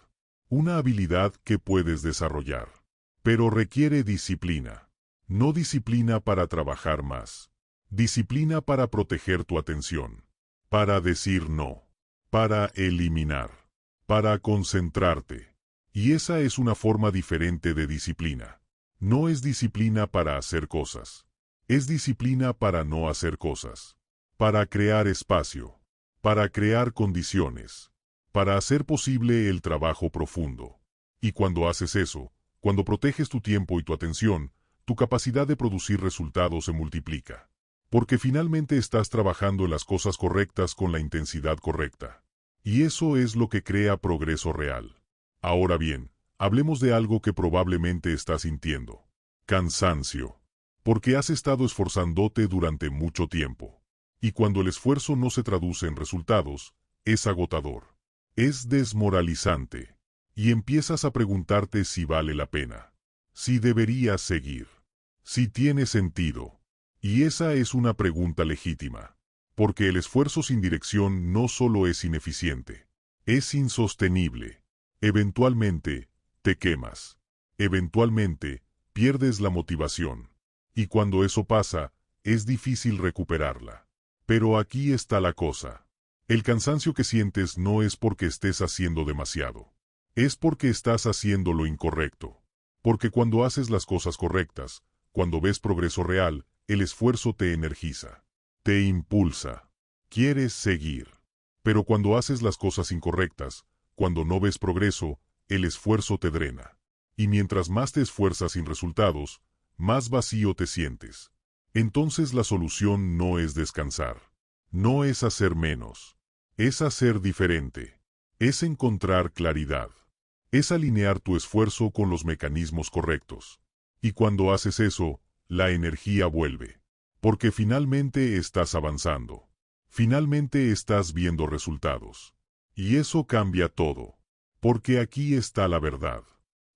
Una habilidad que puedes desarrollar. Pero requiere disciplina. No disciplina para trabajar más. Disciplina para proteger tu atención. Para decir no. Para eliminar. Para concentrarte. Y esa es una forma diferente de disciplina. No es disciplina para hacer cosas. Es disciplina para no hacer cosas. Para crear espacio. Para crear condiciones. Para hacer posible el trabajo profundo. Y cuando haces eso, cuando proteges tu tiempo y tu atención, tu capacidad de producir resultados se multiplica. Porque finalmente estás trabajando en las cosas correctas con la intensidad correcta. Y eso es lo que crea progreso real. Ahora bien, hablemos de algo que probablemente estás sintiendo. Cansancio. Porque has estado esforzándote durante mucho tiempo. Y cuando el esfuerzo no se traduce en resultados, es agotador. Es desmoralizante. Y empiezas a preguntarte si vale la pena. Si deberías seguir. Si tiene sentido. Y esa es una pregunta legítima. Porque el esfuerzo sin dirección no solo es ineficiente. Es insostenible. Eventualmente, te quemas. Eventualmente, pierdes la motivación. Y cuando eso pasa, es difícil recuperarla. Pero aquí está la cosa. El cansancio que sientes no es porque estés haciendo demasiado. Es porque estás haciendo lo incorrecto. Porque cuando haces las cosas correctas, cuando ves progreso real, el esfuerzo te energiza. Te impulsa. Quieres seguir. Pero cuando haces las cosas incorrectas, cuando no ves progreso, el esfuerzo te drena. Y mientras más te esfuerzas sin resultados, más vacío te sientes. Entonces la solución no es descansar. No es hacer menos. Es hacer diferente. Es encontrar claridad. Es alinear tu esfuerzo con los mecanismos correctos. Y cuando haces eso, la energía vuelve. Porque finalmente estás avanzando. Finalmente estás viendo resultados. Y eso cambia todo. Porque aquí está la verdad.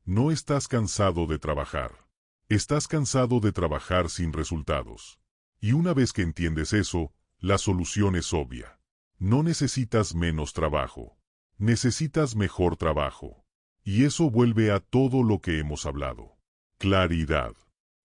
No estás cansado de trabajar. Estás cansado de trabajar sin resultados. Y una vez que entiendes eso, la solución es obvia. No necesitas menos trabajo. Necesitas mejor trabajo. Y eso vuelve a todo lo que hemos hablado. Claridad.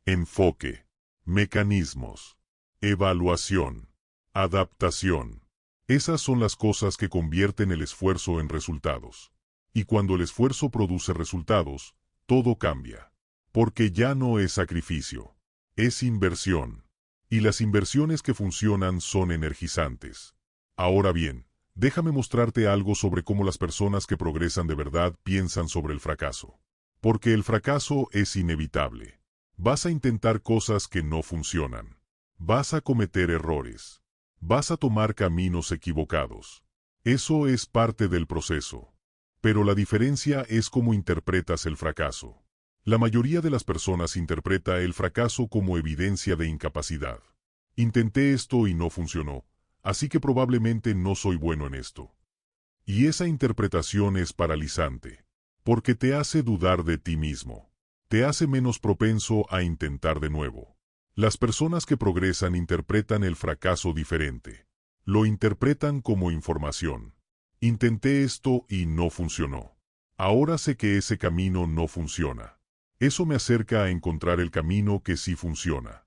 Enfoque. Mecanismos. Evaluación. Adaptación. Esas son las cosas que convierten el esfuerzo en resultados. Y cuando el esfuerzo produce resultados, todo cambia. Porque ya no es sacrificio. Es inversión. Y las inversiones que funcionan son energizantes. Ahora bien, déjame mostrarte algo sobre cómo las personas que progresan de verdad piensan sobre el fracaso. Porque el fracaso es inevitable. Vas a intentar cosas que no funcionan. Vas a cometer errores. Vas a tomar caminos equivocados. Eso es parte del proceso. Pero la diferencia es cómo interpretas el fracaso. La mayoría de las personas interpreta el fracaso como evidencia de incapacidad. Intenté esto y no funcionó, así que probablemente no soy bueno en esto. Y esa interpretación es paralizante, porque te hace dudar de ti mismo. Te hace menos propenso a intentar de nuevo. Las personas que progresan interpretan el fracaso diferente. Lo interpretan como información. Intenté esto y no funcionó. Ahora sé que ese camino no funciona. Eso me acerca a encontrar el camino que sí funciona.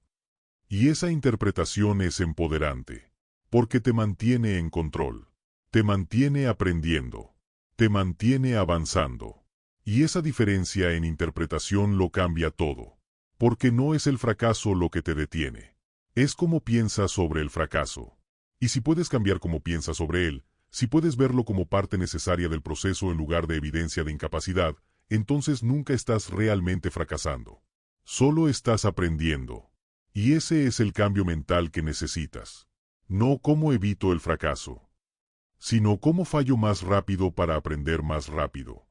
Y esa interpretación es empoderante, porque te mantiene en control. Te mantiene aprendiendo. Te mantiene avanzando. Y esa diferencia en interpretación lo cambia todo. Porque no es el fracaso lo que te detiene. Es cómo piensas sobre el fracaso. Y si puedes cambiar cómo piensas sobre él, si puedes verlo como parte necesaria del proceso en lugar de evidencia de incapacidad, entonces nunca estás realmente fracasando. Solo estás aprendiendo. Y ese es el cambio mental que necesitas. No cómo evito el fracaso, sino cómo fallo más rápido para aprender más rápido.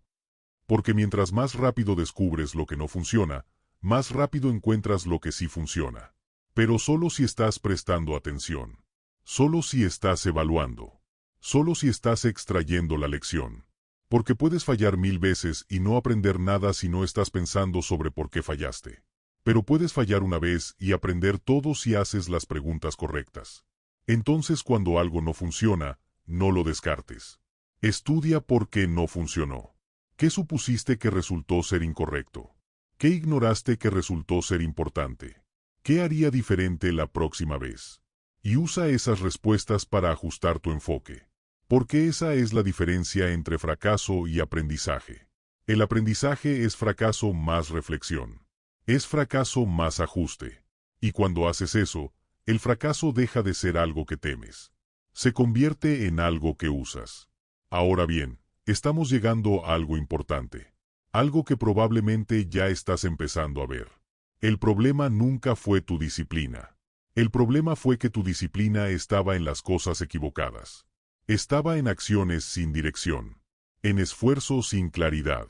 Porque mientras más rápido descubres lo que no funciona, más rápido encuentras lo que sí funciona. Pero solo si estás prestando atención. Solo si estás evaluando. Solo si estás extrayendo la lección. Porque puedes fallar 1000 veces y no aprender nada si no estás pensando sobre por qué fallaste. Pero puedes fallar una vez y aprender todo si haces las preguntas correctas. Entonces cuando algo no funciona, no lo descartes. Estudia por qué no funcionó. ¿Qué supusiste que resultó ser incorrecto? ¿Qué ignoraste que resultó ser importante? ¿Qué haría diferente la próxima vez? Y usa esas respuestas para ajustar tu enfoque. Porque esa es la diferencia entre fracaso y aprendizaje. El aprendizaje es fracaso más reflexión. Es fracaso más ajuste. Y cuando haces eso, el fracaso deja de ser algo que temes. Se convierte en algo que usas. Ahora bien, estamos llegando a algo importante. Algo que probablemente ya estás empezando a ver. El problema nunca fue tu disciplina. El problema fue que tu disciplina estaba en las cosas equivocadas. Estaba en acciones sin dirección. En esfuerzo sin claridad.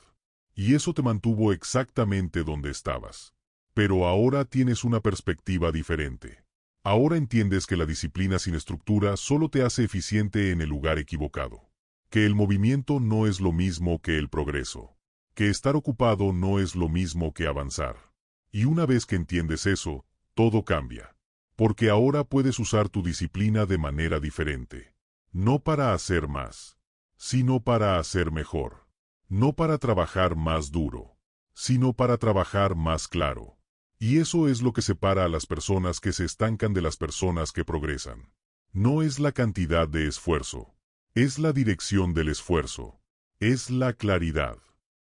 Y eso te mantuvo exactamente donde estabas. Pero ahora tienes una perspectiva diferente. Ahora entiendes que la disciplina sin estructura solo te hace eficiente en el lugar equivocado. Que el movimiento no es lo mismo que el progreso. Que estar ocupado no es lo mismo que avanzar. Y una vez que entiendes eso, todo cambia. Porque ahora puedes usar tu disciplina de manera diferente. No para hacer más, sino para hacer mejor. No para trabajar más duro, sino para trabajar más claro. Y eso es lo que separa a las personas que se estancan de las personas que progresan. No es la cantidad de esfuerzo, es la dirección del esfuerzo, es la claridad,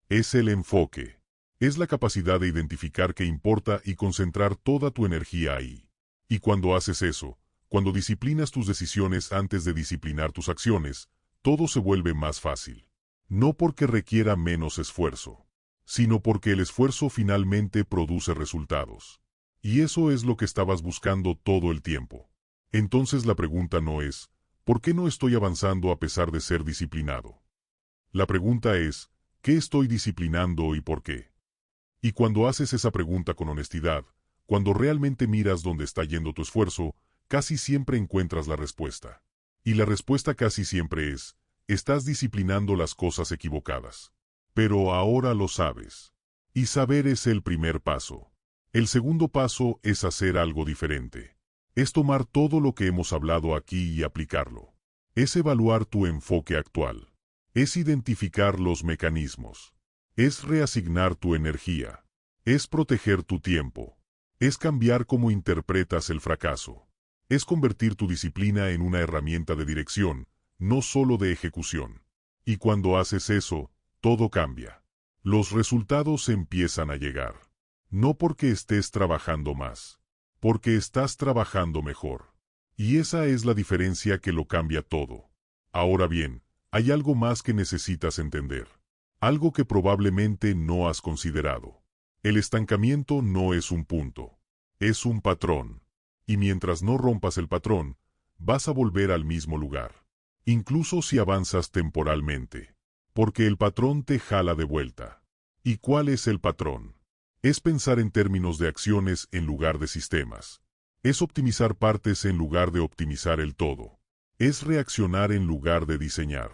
es el enfoque, es la capacidad de identificar qué importa y concentrar toda tu energía ahí. Y cuando haces eso, cuando disciplinas tus decisiones antes de disciplinar tus acciones, todo se vuelve más fácil. No porque requiera menos esfuerzo, sino porque el esfuerzo finalmente produce resultados. Y eso es lo que estabas buscando todo el tiempo. Entonces la pregunta no es, ¿por qué no estoy avanzando a pesar de ser disciplinado? La pregunta es, ¿qué estoy disciplinando y por qué? Y cuando haces esa pregunta con honestidad, cuando realmente miras dónde está yendo tu esfuerzo, casi siempre encuentras la respuesta. Y la respuesta casi siempre es, estás disciplinando las cosas equivocadas. Pero ahora lo sabes. Y saber es el primer paso. El segundo paso es hacer algo diferente. Es tomar todo lo que hemos hablado aquí y aplicarlo. Es evaluar tu enfoque actual. Es identificar los mecanismos. Es reasignar tu energía. Es proteger tu tiempo. Es cambiar cómo interpretas el fracaso. Es convertir tu disciplina en una herramienta de dirección, no solo de ejecución. Y cuando haces eso, todo cambia. Los resultados empiezan a llegar. No porque estés trabajando más, porque estás trabajando mejor. Y esa es la diferencia que lo cambia todo. Ahora bien, hay algo más que necesitas entender. Algo que probablemente no has considerado. El estancamiento no es un punto. Es un patrón. Y mientras no rompas el patrón, vas a volver al mismo lugar. Incluso si avanzas temporalmente. Porque el patrón te jala de vuelta. ¿Y cuál es el patrón? Es pensar en términos de acciones en lugar de sistemas. Es optimizar partes en lugar de optimizar el todo. Es reaccionar en lugar de diseñar.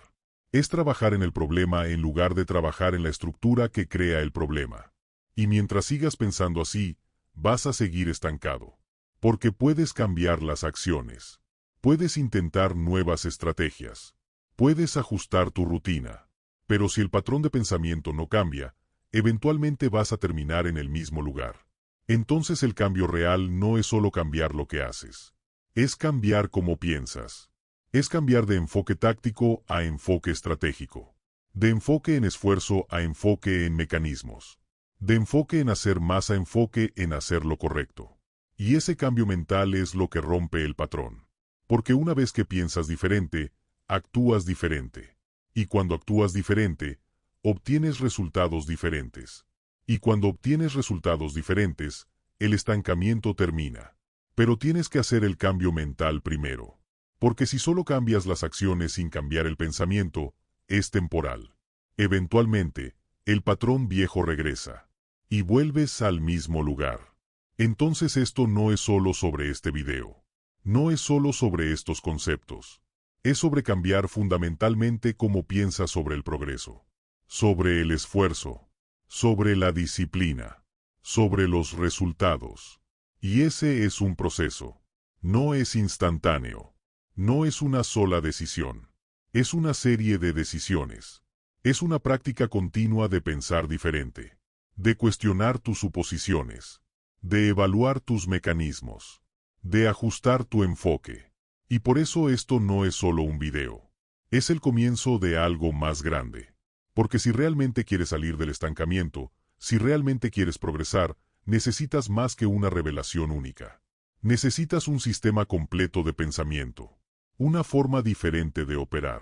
Es trabajar en el problema en lugar de trabajar en la estructura que crea el problema. Y mientras sigas pensando así, vas a seguir estancado. Porque puedes cambiar las acciones. Puedes intentar nuevas estrategias. Puedes ajustar tu rutina. Pero si el patrón de pensamiento no cambia, eventualmente vas a terminar en el mismo lugar. Entonces el cambio real no es solo cambiar lo que haces. Es cambiar cómo piensas. Es cambiar de enfoque táctico a enfoque estratégico. De enfoque en esfuerzo a enfoque en mecanismos. De enfoque en hacer más a enfoque en hacer lo correcto. Y ese cambio mental es lo que rompe el patrón. Porque una vez que piensas diferente, actúas diferente. Y cuando actúas diferente, obtienes resultados diferentes. Y cuando obtienes resultados diferentes, el estancamiento termina. Pero tienes que hacer el cambio mental primero. Porque si solo cambias las acciones sin cambiar el pensamiento, es temporal. Eventualmente, el patrón viejo regresa. Y vuelves al mismo lugar. Entonces esto no es solo sobre este video. No es solo sobre estos conceptos. Es sobre cambiar fundamentalmente cómo piensas sobre el progreso. Sobre el esfuerzo. Sobre la disciplina. Sobre los resultados. Y ese es un proceso. No es instantáneo. No es una sola decisión. Es una serie de decisiones. Es una práctica continua de pensar diferente. De cuestionar tus suposiciones. De evaluar tus mecanismos. De ajustar tu enfoque. Y por eso esto no es solo un video. Es el comienzo de algo más grande. Porque si realmente quieres salir del estancamiento, si realmente quieres progresar, necesitas más que una revelación única. Necesitas un sistema completo de pensamiento. Una forma diferente de operar.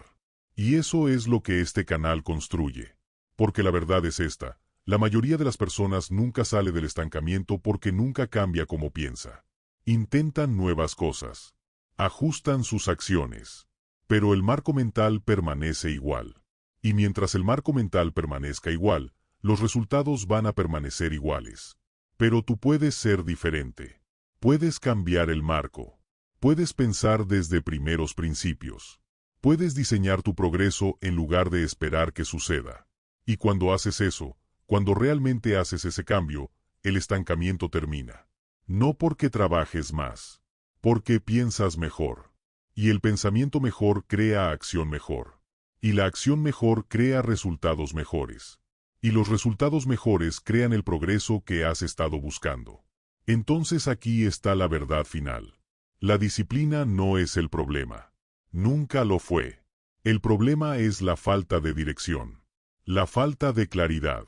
Y eso es lo que este canal construye. Porque la verdad es esta. La mayoría de las personas nunca sale del estancamiento porque nunca cambia como piensa. Intentan nuevas cosas. Ajustan sus acciones. Pero el marco mental permanece igual. Y mientras el marco mental permanezca igual, los resultados van a permanecer iguales. Pero tú puedes ser diferente. Puedes cambiar el marco. Puedes pensar desde primeros principios. Puedes diseñar tu progreso en lugar de esperar que suceda. Y cuando haces eso, cuando realmente haces ese cambio, el estancamiento termina. No porque trabajes más, porque piensas mejor. Y el pensamiento mejor crea acción mejor. Y la acción mejor crea resultados mejores. Y los resultados mejores crean el progreso que has estado buscando. Entonces aquí está la verdad final. La disciplina no es el problema. Nunca lo fue. El problema es la falta de dirección. La falta de claridad.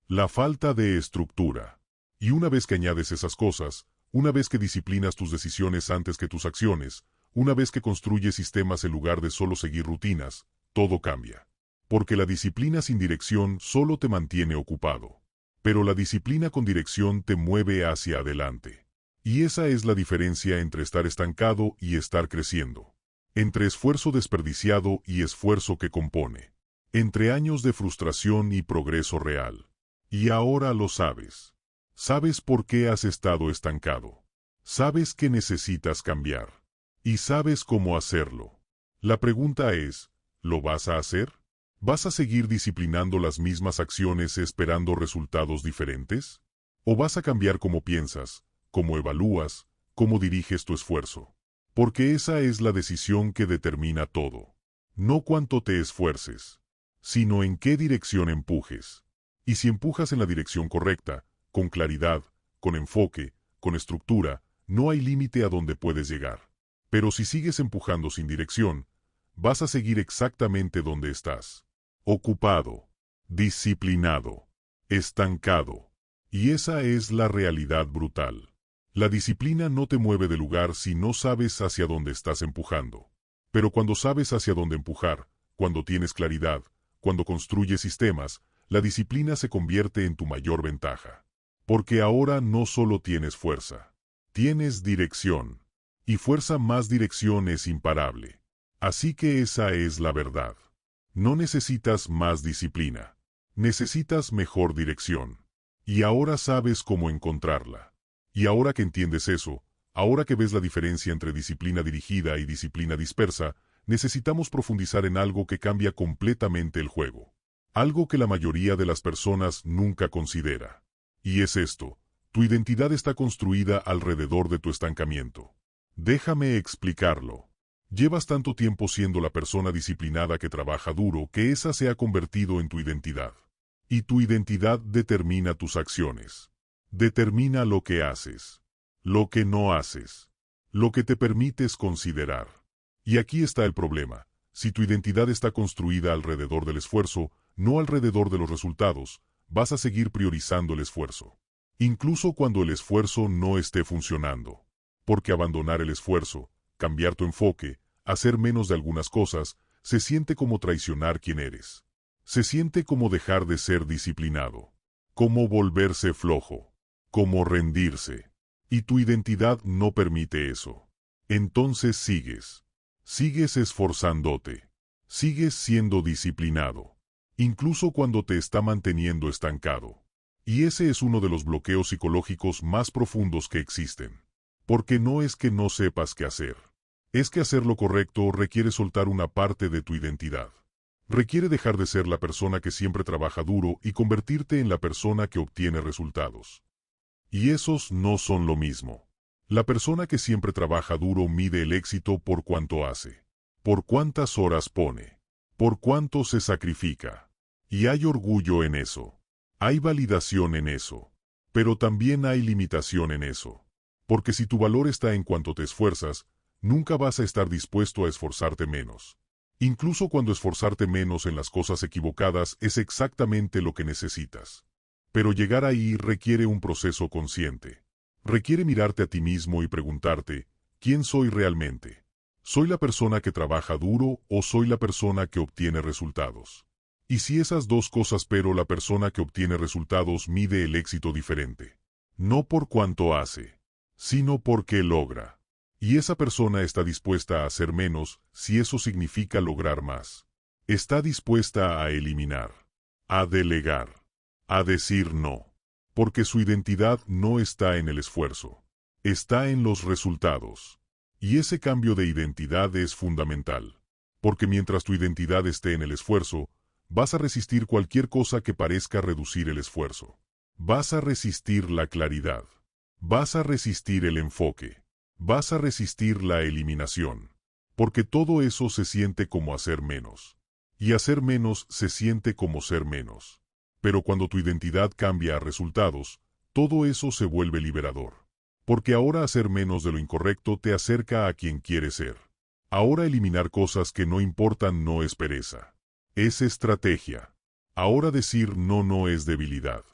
La falta de estructura. Y una vez que añades esas cosas, una vez que disciplinas tus decisiones antes que tus acciones, una vez que construyes sistemas en lugar de solo seguir rutinas, todo cambia. Porque la disciplina sin dirección solo te mantiene ocupado. Pero la disciplina con dirección te mueve hacia adelante. Y esa es la diferencia entre estar estancado y estar creciendo. Entre esfuerzo desperdiciado y esfuerzo que compone. Entre años de frustración y progreso real. Y ahora lo sabes. Sabes por qué has estado estancado. Sabes que necesitas cambiar. Y sabes cómo hacerlo. La pregunta es, ¿lo vas a hacer? ¿Vas a seguir disciplinando las mismas acciones esperando resultados diferentes? ¿O vas a cambiar cómo piensas, cómo evalúas, cómo diriges tu esfuerzo? Porque esa es la decisión que determina todo. No cuánto te esfuerces, sino en qué dirección empujes. Y si empujas en la dirección correcta, con claridad, con enfoque, con estructura, no hay límite a donde puedes llegar. Pero si sigues empujando sin dirección, vas a seguir exactamente donde estás. Ocupado, disciplinado, estancado. Y esa es la realidad brutal. La disciplina no te mueve de lugar si no sabes hacia dónde estás empujando. Pero cuando sabes hacia dónde empujar, cuando tienes claridad, cuando construyes sistemas, la disciplina se convierte en tu mayor ventaja. Porque ahora no solo tienes fuerza, tienes dirección. Y fuerza más dirección es imparable. Así que esa es la verdad. No necesitas más disciplina. Necesitas mejor dirección. Y ahora sabes cómo encontrarla. Y ahora que entiendes eso, ahora que ves la diferencia entre disciplina dirigida y disciplina dispersa, necesitamos profundizar en algo que cambia completamente el juego. Algo que la mayoría de las personas nunca considera. Y es esto: tu identidad está construida alrededor de tu estancamiento. Déjame explicarlo. Llevas tanto tiempo siendo la persona disciplinada que trabaja duro que esa se ha convertido en tu identidad. Y tu identidad determina tus acciones. Determina lo que haces, lo que no haces, lo que te permites considerar. Y aquí está el problema. Si tu identidad está construida alrededor del esfuerzo, no alrededor de los resultados, vas a seguir priorizando el esfuerzo. Incluso cuando el esfuerzo no esté funcionando. Porque abandonar el esfuerzo, cambiar tu enfoque, hacer menos de algunas cosas, se siente como traicionar quién eres. Se siente como dejar de ser disciplinado. Como volverse flojo. Como rendirse. Y tu identidad no permite eso. Entonces sigues. Sigues esforzándote. Sigues siendo disciplinado. Incluso cuando te está manteniendo estancado. Y ese es uno de los bloqueos psicológicos más profundos que existen. Porque no es que no sepas qué hacer. Es que hacer lo correcto requiere soltar una parte de tu identidad. Requiere dejar de ser la persona que siempre trabaja duro y convertirte en la persona que obtiene resultados. Y esos no son lo mismo. La persona que siempre trabaja duro mide el éxito por cuánto hace, por cuántas horas pone, por cuánto se sacrifica. Y hay orgullo en eso. Hay validación en eso. Pero también hay limitación en eso. Porque si tu valor está en cuanto te esfuerzas, nunca vas a estar dispuesto a esforzarte menos. Incluso cuando esforzarte menos en las cosas equivocadas es exactamente lo que necesitas. Pero llegar ahí requiere un proceso consciente. Requiere mirarte a ti mismo y preguntarte, ¿quién soy realmente? ¿Soy la persona que trabaja duro o soy la persona que obtiene resultados? Y si esas dos cosas, pero la persona que obtiene resultados mide el éxito diferente. No por cuánto hace, sino porque logra. Y esa persona está dispuesta a hacer menos si eso significa lograr más. Está dispuesta a eliminar, a delegar, a decir no. Porque su identidad no está en el esfuerzo. Está en los resultados. Y ese cambio de identidad es fundamental. Porque mientras tu identidad esté en el esfuerzo, vas a resistir cualquier cosa que parezca reducir el esfuerzo. Vas a resistir la claridad. Vas a resistir el enfoque. Vas a resistir la eliminación. Porque todo eso se siente como hacer menos. Y hacer menos se siente como ser menos. Pero cuando tu identidad cambia a resultados, todo eso se vuelve liberador. Porque ahora hacer menos de lo incorrecto te acerca a quien quieres ser. Ahora eliminar cosas que no importan no es pereza. Es estrategia. Ahora decir no no es debilidad.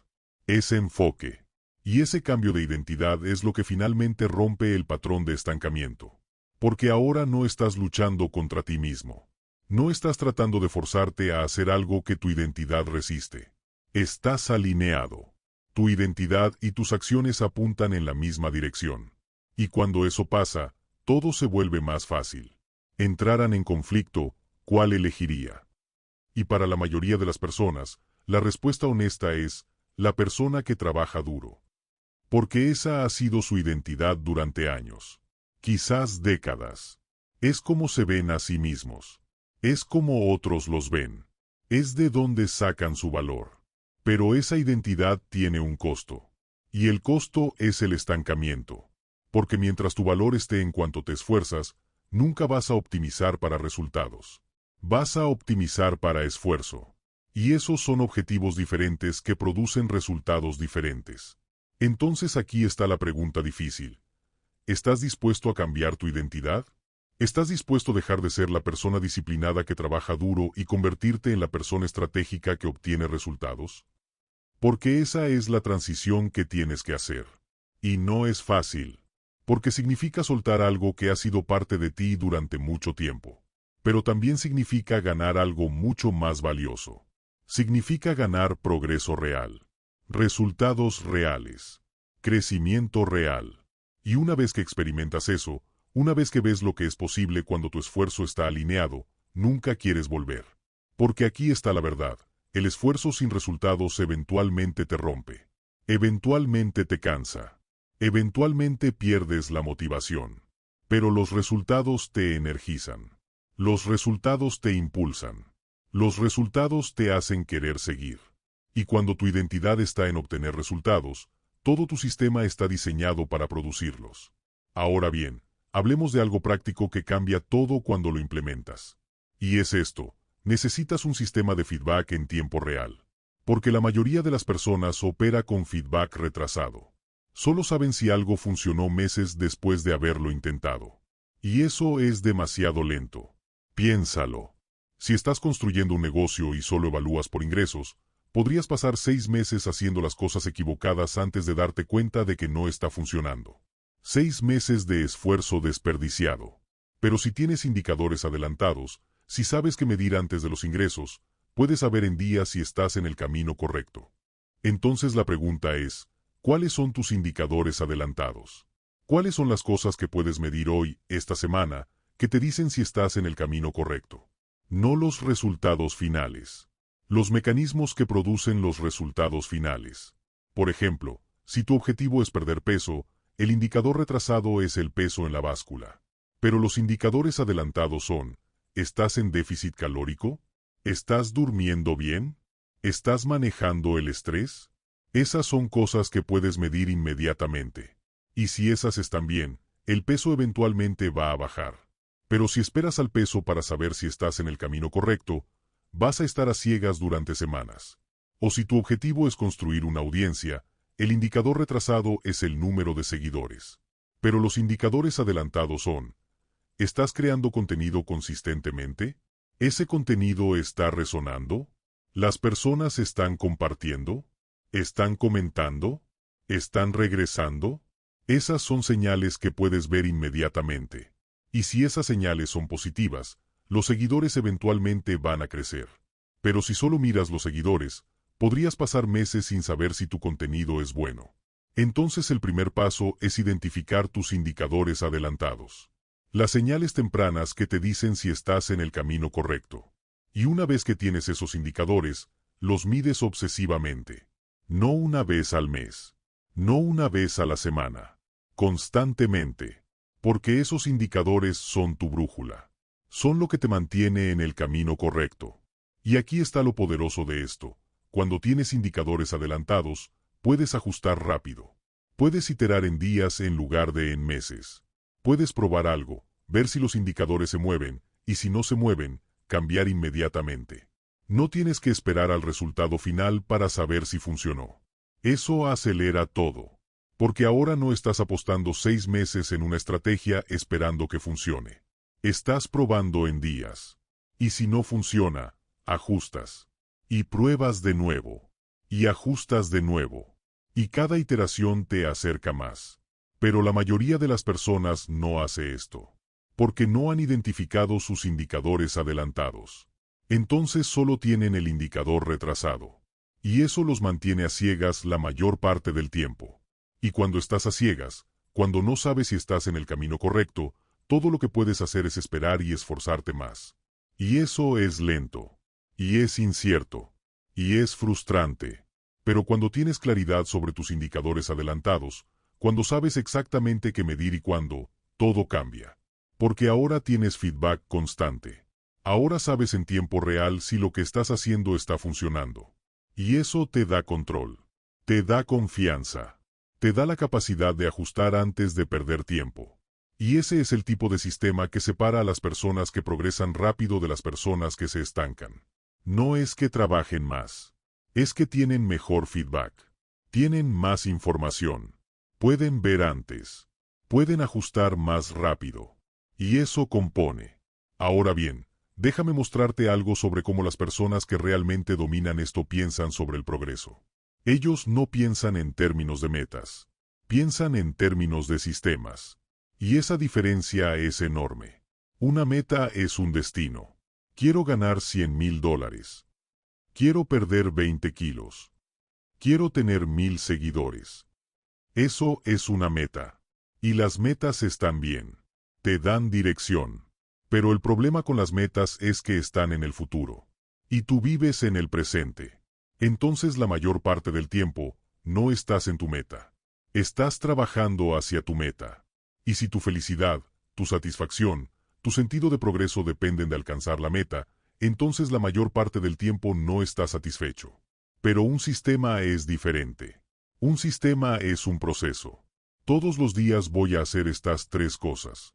Es enfoque. Y ese cambio de identidad es lo que finalmente rompe el patrón de estancamiento. Porque ahora no estás luchando contra ti mismo. No estás tratando de forzarte a hacer algo que tu identidad resiste. Estás alineado. Tu identidad y tus acciones apuntan en la misma dirección. Y cuando eso pasa, todo se vuelve más fácil. Entraran en conflicto, ¿cuál elegiría? Y para la mayoría de las personas, la respuesta honesta es, la persona que trabaja duro. Porque esa ha sido su identidad durante años. Quizás décadas. Es como se ven a sí mismos. Es como otros los ven. Es de donde sacan su valor. Pero esa identidad tiene un costo. Y el costo es el estancamiento. Porque mientras tu valor esté en cuanto te esfuerzas, nunca vas a optimizar para resultados. Vas a optimizar para esfuerzo. Y esos son objetivos diferentes que producen resultados diferentes. Entonces aquí está la pregunta difícil. ¿Estás dispuesto a cambiar tu identidad? ¿Estás dispuesto a dejar de ser la persona disciplinada que trabaja duro y convertirte en la persona estratégica que obtiene resultados? Porque esa es la transición que tienes que hacer. Y no es fácil. Porque significa soltar algo que ha sido parte de ti durante mucho tiempo. Pero también significa ganar algo mucho más valioso. Significa ganar progreso real. Resultados reales. Crecimiento real. Y una vez que experimentas eso, una vez que ves lo que es posible cuando tu esfuerzo está alineado, nunca quieres volver. Porque aquí está la verdad. El esfuerzo sin resultados eventualmente te rompe. Eventualmente te cansa. Eventualmente pierdes la motivación. Pero los resultados te energizan. Los resultados te impulsan. Los resultados te hacen querer seguir. Y cuando tu identidad está en obtener resultados, todo tu sistema está diseñado para producirlos. Ahora bien, hablemos de algo práctico que cambia todo cuando lo implementas. Y es esto, necesitas un sistema de feedback en tiempo real. Porque la mayoría de las personas opera con feedback retrasado. Solo saben si algo funcionó meses después de haberlo intentado. Y eso es demasiado lento. Piénsalo. Si estás construyendo un negocio y solo evalúas por ingresos, podrías pasar 6 meses haciendo las cosas equivocadas antes de darte cuenta de que no está funcionando. 6 meses de esfuerzo desperdiciado. Pero si tienes indicadores adelantados, si sabes qué medir antes de los ingresos, puedes saber en días si estás en el camino correcto. Entonces la pregunta es, ¿cuáles son tus indicadores adelantados? ¿Cuáles son las cosas que puedes medir hoy, esta semana, que te dicen si estás en el camino correcto? No los resultados finales. Los mecanismos que producen los resultados finales. Por ejemplo, si tu objetivo es perder peso, el indicador retrasado es el peso en la báscula. Pero los indicadores adelantados son, ¿estás en déficit calórico? ¿Estás durmiendo bien? ¿Estás manejando el estrés? Esas son cosas que puedes medir inmediatamente. Y si esas están bien, el peso eventualmente va a bajar. Pero si esperas al peso para saber si estás en el camino correcto, vas a estar a ciegas durante semanas. O si tu objetivo es construir una audiencia, el indicador retrasado es el número de seguidores. Pero los indicadores adelantados son, ¿estás creando contenido consistentemente? ¿Ese contenido está resonando? ¿Las personas están compartiendo? ¿Están comentando? ¿Están regresando? Esas son señales que puedes ver inmediatamente. Y si esas señales son positivas, los seguidores eventualmente van a crecer. Pero si solo miras los seguidores, podrías pasar meses sin saber si tu contenido es bueno. Entonces el primer paso es identificar tus indicadores adelantados. Las señales tempranas que te dicen si estás en el camino correcto. Y una vez que tienes esos indicadores, los mides obsesivamente. No una vez al mes. No una vez a la semana. Constantemente. Porque esos indicadores son tu brújula. Son lo que te mantiene en el camino correcto. Y aquí está lo poderoso de esto. Cuando tienes indicadores adelantados, puedes ajustar rápido. Puedes iterar en días en lugar de en meses. Puedes probar algo, ver si los indicadores se mueven, y si no se mueven, cambiar inmediatamente. No tienes que esperar al resultado final para saber si funcionó. Eso acelera todo. Porque ahora no estás apostando 6 meses en una estrategia esperando que funcione. Estás probando en días. Y si no funciona, ajustas. Y pruebas de nuevo. Y ajustas de nuevo. Y cada iteración te acerca más. Pero la mayoría de las personas no hace esto. Porque no han identificado sus indicadores adelantados. Entonces solo tienen el indicador retrasado. Y eso los mantiene a ciegas la mayor parte del tiempo. Y cuando estás a ciegas, Cuando no sabes si estás en el camino correcto, todo lo que puedes hacer es esperar y esforzarte más. Y eso es lento. Y es incierto. Y es frustrante. Pero cuando tienes claridad sobre tus indicadores adelantados, cuando sabes exactamente qué medir y cuándo, todo cambia. Porque ahora tienes feedback constante. Ahora sabes en tiempo real si lo que estás haciendo está funcionando. Y eso te da control. Te da confianza. Te da la capacidad de ajustar antes de perder tiempo. Y ese es el tipo de sistema que separa a las personas que progresan rápido de las personas que se estancan. No es que trabajen más. Es que tienen mejor feedback. Tienen más información. Pueden ver antes. Pueden ajustar más rápido. Y eso compone. Ahora bien, déjame mostrarte algo sobre cómo las personas que realmente dominan esto piensan sobre el progreso. Ellos no piensan en términos de metas. Piensan en términos de sistemas. Y esa diferencia es enorme. Una meta es un destino. Quiero ganar $100,000. Quiero perder 20 kilos. Quiero tener 1,000 seguidores. Eso es una meta. Y las metas están bien. Te dan dirección. Pero el problema con las metas es que están en el futuro. Y tú vives en el presente. Entonces la mayor parte del tiempo, no estás en tu meta. Estás trabajando hacia tu meta. Y si tu felicidad, tu satisfacción, tu sentido de progreso dependen de alcanzar la meta, entonces la mayor parte del tiempo no estás satisfecho. Pero un sistema es diferente. Un sistema es un proceso. Todos los días voy a hacer estas 3 cosas.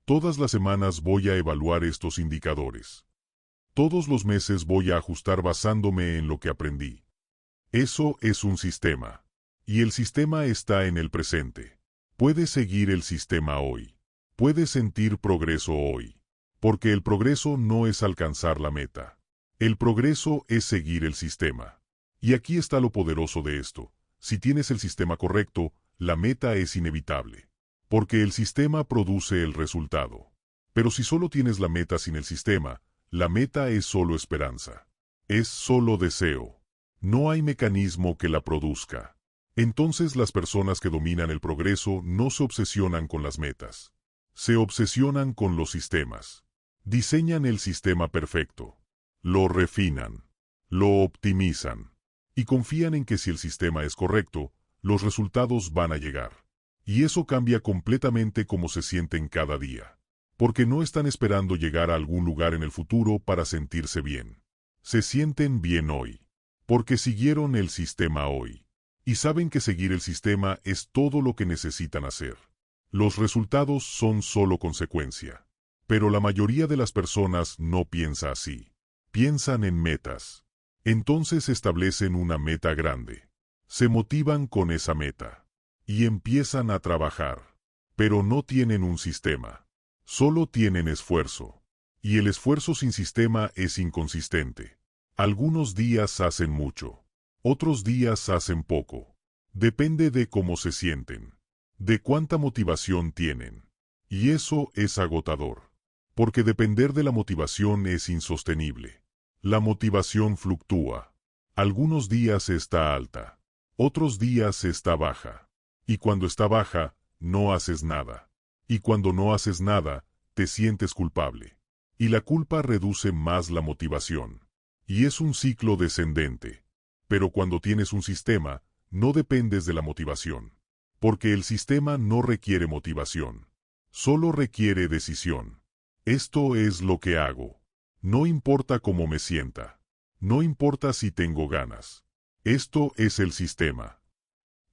Todas las semanas voy a evaluar estos indicadores. Todos los meses voy a ajustar basándome en lo que aprendí. Eso es un sistema. Y el sistema está en el presente. Puedes seguir el sistema hoy. Puedes sentir progreso hoy. Porque el progreso no es alcanzar la meta. El progreso es seguir el sistema. Y aquí está lo poderoso de esto. Si tienes el sistema correcto, la meta es inevitable. Porque el sistema produce el resultado. Pero si solo tienes la meta sin el sistema, la meta es solo esperanza. Es solo deseo. No hay mecanismo que la produzca. Entonces las personas que dominan el progreso no se obsesionan con las metas. Se obsesionan con los sistemas. Diseñan el sistema perfecto. Lo refinan. Lo optimizan. Y confían en que si el sistema es correcto, los resultados van a llegar. Y eso cambia completamente cómo se sienten cada día. Porque no están esperando llegar a algún lugar en el futuro para sentirse bien. Se sienten bien hoy. Porque siguieron el sistema hoy. Y saben que seguir el sistema es todo lo que necesitan hacer. Los resultados son solo consecuencia. Pero la mayoría de las personas no piensa así. Piensan en metas. Entonces establecen una meta grande. Se motivan con esa meta. Y empiezan a trabajar. Pero no tienen un sistema. Solo tienen esfuerzo. Y el esfuerzo sin sistema es inconsistente. Algunos días hacen mucho. Otros días hacen poco. Depende de cómo se sienten. De cuánta motivación tienen. Y eso es agotador. Porque depender de la motivación es insostenible. La motivación fluctúa. Algunos días está alta. Otros días está baja. Y cuando está baja, no haces nada. Y cuando no haces nada, te sientes culpable. Y la culpa reduce más la motivación. Y es un ciclo descendente. Pero cuando tienes un sistema, no dependes de la motivación. Porque el sistema no requiere motivación. Solo requiere decisión. Esto es lo que hago. No importa cómo me sienta. No importa si tengo ganas. Esto es el sistema.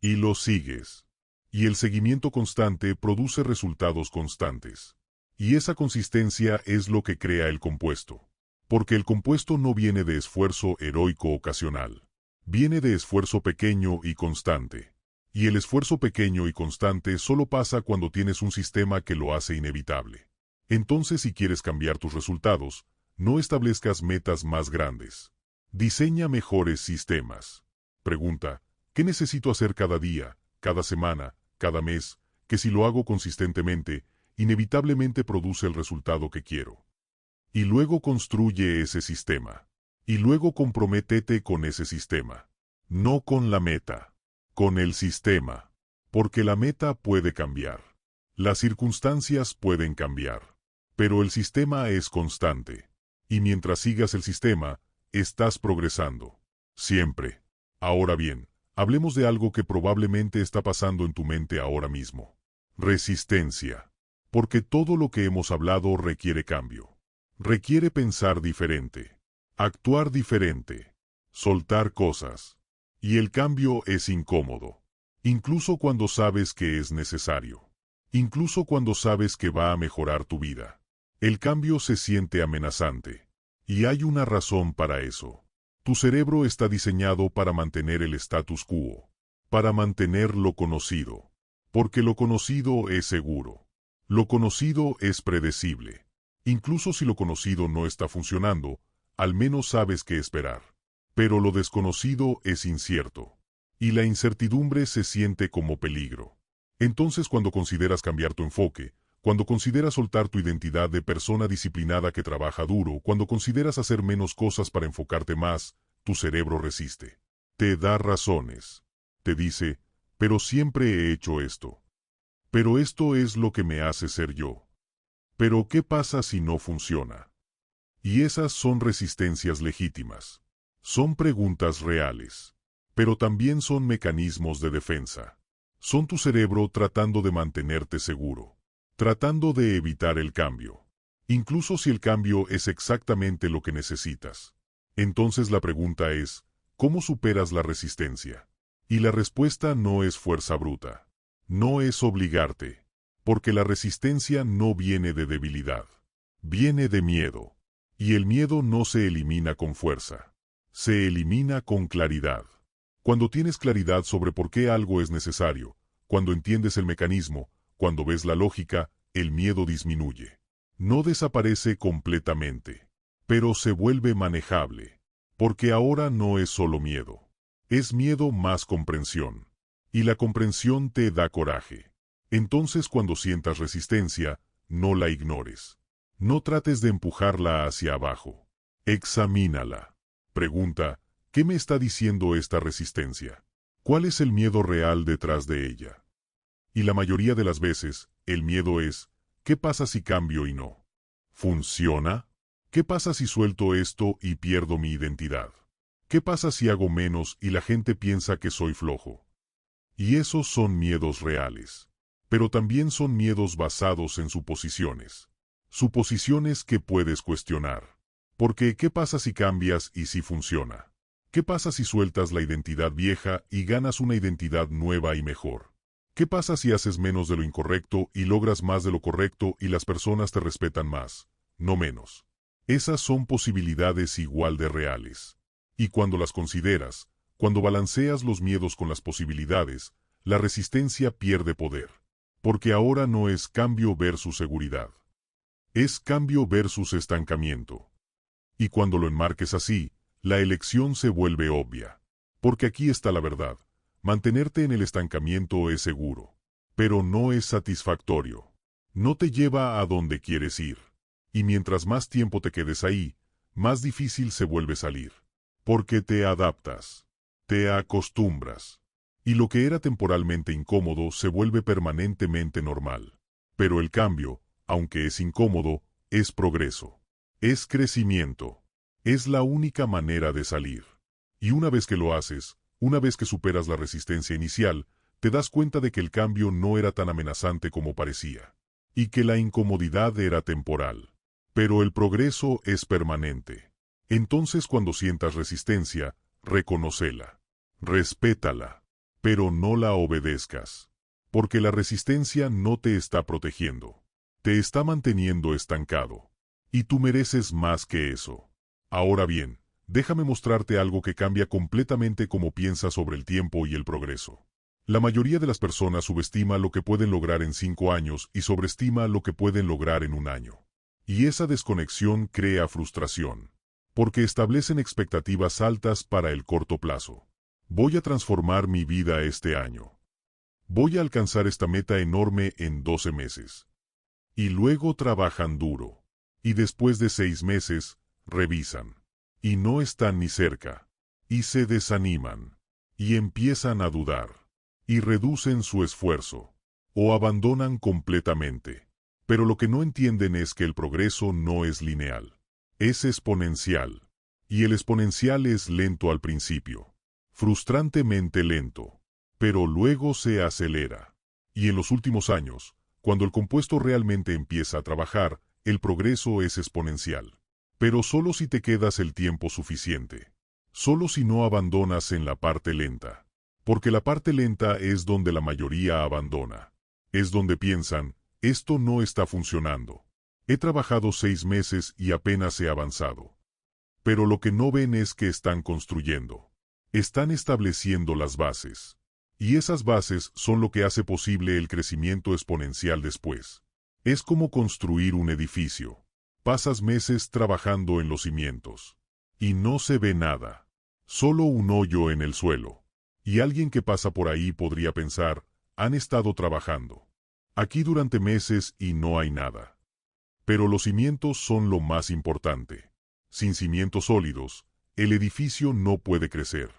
Y lo sigues. Y el seguimiento constante produce resultados constantes. Y esa consistencia es lo que crea el compuesto. Porque el compuesto no viene de esfuerzo heroico ocasional. Viene de esfuerzo pequeño y constante. Y el esfuerzo pequeño y constante solo pasa cuando tienes un sistema que lo hace inevitable. Entonces, si quieres cambiar tus resultados, no establezcas metas más grandes. Diseña mejores sistemas. Pregunta, ¿qué necesito hacer cada día, cada semana, cada mes, que si lo hago consistentemente, inevitablemente produce el resultado que quiero? Y luego construye ese sistema. Y luego comprométete con ese sistema. No con la meta. Con el sistema. Porque la meta puede cambiar. Las circunstancias pueden cambiar. Pero el sistema es constante. Y mientras sigas el sistema, estás progresando. Siempre. Ahora bien, hablemos de algo que probablemente está pasando en tu mente ahora mismo. Resistencia. Porque todo lo que hemos hablado requiere cambio. Requiere pensar diferente. Actuar diferente. Soltar cosas. Y el cambio es incómodo. Incluso cuando sabes que es necesario. Incluso cuando sabes que va a mejorar tu vida. El cambio se siente amenazante. Y hay una razón para eso. Tu cerebro está diseñado para mantener el status quo. Para mantener lo conocido. Porque lo conocido es seguro. Lo conocido es predecible. Incluso si lo conocido no está funcionando, al menos sabes qué esperar. Pero lo desconocido es incierto. Y la incertidumbre se siente como peligro. Entonces cuando consideras cambiar tu enfoque, cuando consideras soltar tu identidad de persona disciplinada que trabaja duro, cuando consideras hacer menos cosas para enfocarte más, tu cerebro resiste. Te da razones. Te dice, pero siempre he hecho esto. Pero esto es lo que me hace ser yo. Pero ¿qué pasa si no funciona? Y esas son resistencias legítimas. Son preguntas reales. Pero también son mecanismos de defensa. Son tu cerebro tratando de mantenerte seguro. Tratando de evitar el cambio. Incluso si el cambio es exactamente lo que necesitas. Entonces la pregunta es, ¿cómo superas la resistencia? Y la respuesta no es fuerza bruta. No es obligarte. Porque la resistencia no viene de debilidad. Viene de miedo. Y el miedo no se elimina con fuerza. Se elimina con claridad. Cuando tienes claridad sobre por qué algo es necesario, cuando entiendes el mecanismo, cuando ves la lógica, el miedo disminuye. No desaparece completamente, pero se vuelve manejable. Porque ahora no es solo miedo. Es miedo más comprensión. Y la comprensión te da coraje. Entonces cuando sientas resistencia, no la ignores. No trates de empujarla hacia abajo. Examínala. Pregunta, ¿qué me está diciendo esta resistencia? ¿Cuál es el miedo real detrás de ella? Y la mayoría de las veces, el miedo es, ¿qué pasa si cambio y no funciona? ¿Qué pasa si suelto esto y pierdo mi identidad? ¿Qué pasa si hago menos y la gente piensa que soy flojo? Y esos son miedos reales. Pero también son miedos basados en suposiciones. Suposiciones que puedes cuestionar. Porque ¿qué pasa si cambias y si funciona? ¿Qué pasa si sueltas la identidad vieja y ganas una identidad nueva y mejor? ¿Qué pasa si haces menos de lo incorrecto y logras más de lo correcto y las personas te respetan más, no menos? Esas son posibilidades igual de reales. Y cuando las consideras, cuando balanceas los miedos con las posibilidades, la resistencia pierde poder. Porque ahora no es cambio versus seguridad. Es cambio versus estancamiento. Y cuando lo enmarques así, la elección se vuelve obvia. Porque aquí está la verdad. Mantenerte en el estancamiento es seguro. Pero no es satisfactorio. No te lleva a donde quieres ir. Y mientras más tiempo te quedes ahí, más difícil se vuelve salir. Porque te adaptas. Te acostumbras. Y lo que era temporalmente incómodo se vuelve permanentemente normal. Pero el cambio, aunque es incómodo, es progreso. Es crecimiento. Es la única manera de salir. Y una vez que lo haces, una vez que superas la resistencia inicial, te das cuenta de que el cambio no era tan amenazante como parecía. Y que la incomodidad era temporal. Pero el progreso es permanente. Entonces cuando sientas resistencia, reconócela. Respétala. Pero no la obedezcas. Porque la resistencia no te está protegiendo. Te está manteniendo estancado. Y tú mereces más que eso. Ahora bien, déjame mostrarte algo que cambia completamente cómo piensas sobre el tiempo y el progreso. La mayoría de las personas subestima lo que pueden lograr en 5 años y sobreestima lo que pueden lograr en 1 año. Y esa desconexión crea frustración. Porque establecen expectativas altas para el corto plazo. Voy a transformar mi vida este año. Voy a alcanzar esta meta enorme en 12 meses. Y luego trabajan duro. Y después de 6 meses, revisan. Y no están ni cerca. Y se desaniman. Y empiezan a dudar. y reducen su esfuerzo, o abandonan completamente. Pero lo que no entienden es que el progreso no es lineal, es exponencial. Y el exponencial es lento al principio, frustrantemente lento, pero luego se acelera. Y en los últimos años, cuando el compuesto realmente empieza a trabajar, el progreso es exponencial. Pero solo si te quedas el tiempo suficiente. Solo si no abandonas en la parte lenta. Porque la parte lenta es donde la mayoría abandona. Es donde piensan, esto no está funcionando. He trabajado 6 meses y apenas he avanzado. Pero lo que no ven es que están construyendo. Están estableciendo las bases. Y esas bases son lo que hace posible el crecimiento exponencial después. Es como construir un edificio. Pasas meses trabajando en los cimientos. Y no se ve nada. Solo un hoyo en el suelo. Y alguien que pasa por ahí podría pensar, han estado trabajando aquí durante meses y no hay nada. Pero los cimientos son lo más importante. Sin cimientos sólidos, el edificio no puede crecer.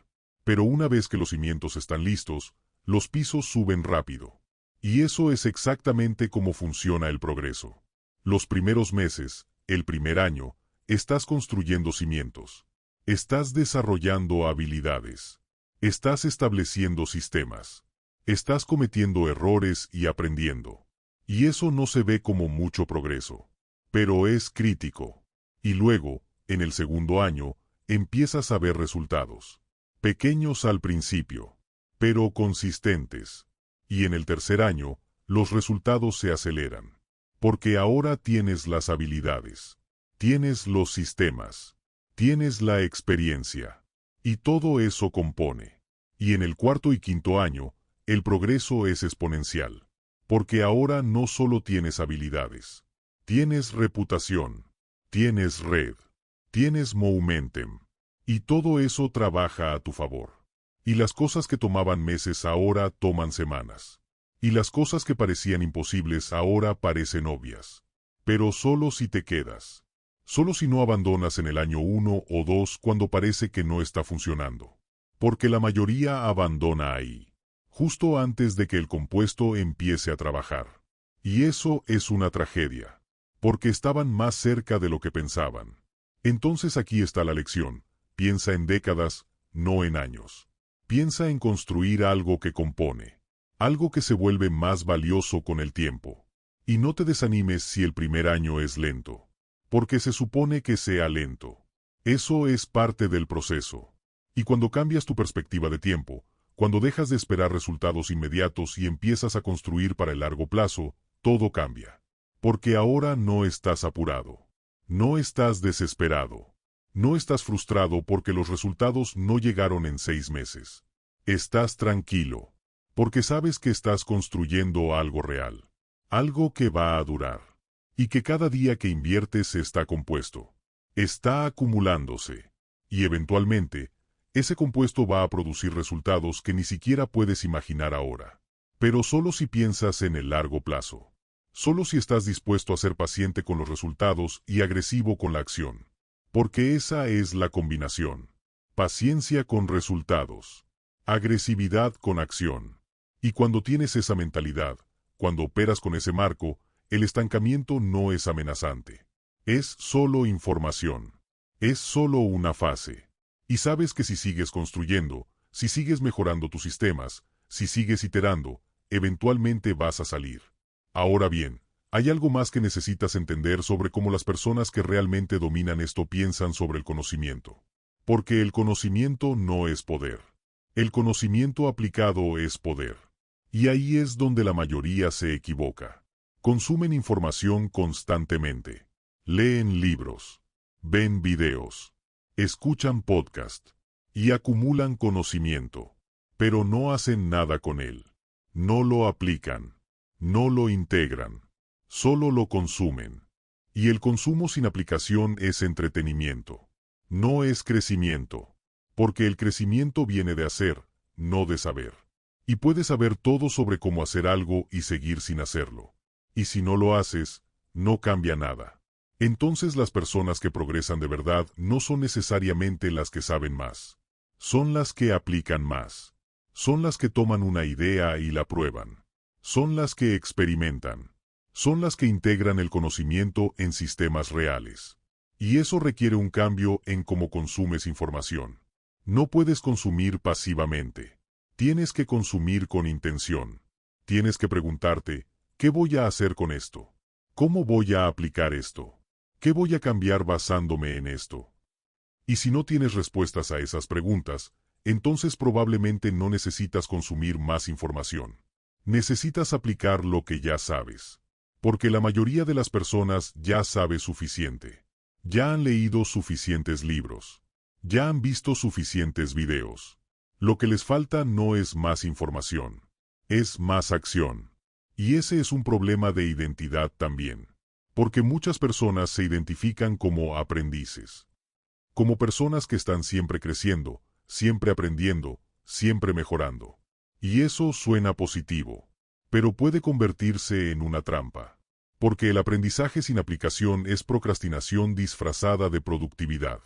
Pero una vez que los cimientos están listos, los pisos suben rápido. Y eso es exactamente cómo funciona el progreso. Los primeros meses, el primer año, estás construyendo cimientos. Estás desarrollando habilidades. Estás estableciendo sistemas. Estás cometiendo errores y aprendiendo. Y eso no se ve como mucho progreso. Pero es crítico. Y luego, en el segundo año, empiezas a ver resultados. Pequeños al principio, pero consistentes. Y en el tercer año, los resultados se aceleran. Porque ahora tienes las habilidades. Tienes los sistemas. Tienes la experiencia. Y todo eso compone. Y en el cuarto y quinto año, el progreso es exponencial. Porque ahora no solo tienes habilidades. Tienes reputación. Tienes red. Tienes momentum. Y todo eso trabaja a tu favor. Y las cosas que tomaban meses ahora toman semanas. Y las cosas que parecían imposibles ahora parecen obvias. Pero solo si te quedas. Solo si no abandonas en el año 1 o 2 cuando parece que no está funcionando. Porque la mayoría abandona ahí. Justo antes de que el compuesto empiece a trabajar. Y eso es una tragedia. Porque estaban más cerca de lo que pensaban. Entonces aquí está la lección. Piensa en décadas, no en años. Piensa en construir algo que compone. Algo que se vuelve más valioso con el tiempo. Y no te desanimes si el primer año es lento. Porque se supone que sea lento. Eso es parte del proceso. Y cuando cambias tu perspectiva de tiempo, cuando dejas de esperar resultados inmediatos y empiezas a construir para el largo plazo, todo cambia. Porque ahora no estás apurado. No estás desesperado. No estás frustrado porque los resultados no llegaron en 6 meses. Estás tranquilo. Porque sabes que estás construyendo algo real. Algo que va a durar. Y que cada día que inviertes está compuesto. Está acumulándose. Y eventualmente, ese compuesto va a producir resultados que ni siquiera puedes imaginar ahora. Pero solo si piensas en el largo plazo. Solo si estás dispuesto a ser paciente con los resultados y agresivo con la acción. Porque esa es la combinación. Paciencia con resultados. Agresividad con acción. Y cuando tienes esa mentalidad, cuando operas con ese marco, el estancamiento no es amenazante. Es solo información. Es solo una fase. Y sabes que si sigues construyendo, si sigues mejorando tus sistemas, si sigues iterando, eventualmente vas a salir. Ahora bien, hay algo más que necesitas entender sobre cómo las personas que realmente dominan esto piensan sobre el conocimiento. Porque el conocimiento no es poder. El conocimiento aplicado es poder. Y ahí es donde la mayoría se equivoca. Consumen información constantemente. Leen libros. Ven videos. Escuchan podcast. Y acumulan conocimiento. Pero no hacen nada con él. No lo aplican. No lo integran. Solo lo consumen. Y el consumo sin aplicación es entretenimiento. No es crecimiento. Porque el crecimiento viene de hacer, no de saber. Y puedes saber todo sobre cómo hacer algo y seguir sin hacerlo. Y si no lo haces, no cambia nada. Entonces las personas que progresan de verdad no son necesariamente las que saben más. Son las que aplican más. Son las que toman una idea y la prueban. Son las que experimentan. Son las que integran el conocimiento en sistemas reales. Y eso requiere un cambio en cómo consumes información. No puedes consumir pasivamente. Tienes que consumir con intención. Tienes que preguntarte, ¿qué voy a hacer con esto? ¿Cómo voy a aplicar esto? ¿Qué voy a cambiar basándome en esto? Y si no tienes respuestas a esas preguntas, entonces probablemente no necesitas consumir más información. Necesitas aplicar lo que ya sabes. Porque la mayoría de las personas ya sabe suficiente. Ya han leído suficientes libros. Ya han visto suficientes videos. Lo que les falta no es más información. Es más acción. Y ese es un problema de identidad también. Porque muchas personas se identifican como aprendices. Como personas que están siempre creciendo, siempre aprendiendo, siempre mejorando. Y eso suena positivo. Pero puede convertirse en una trampa. Porque el aprendizaje sin aplicación es procrastinación disfrazada de productividad.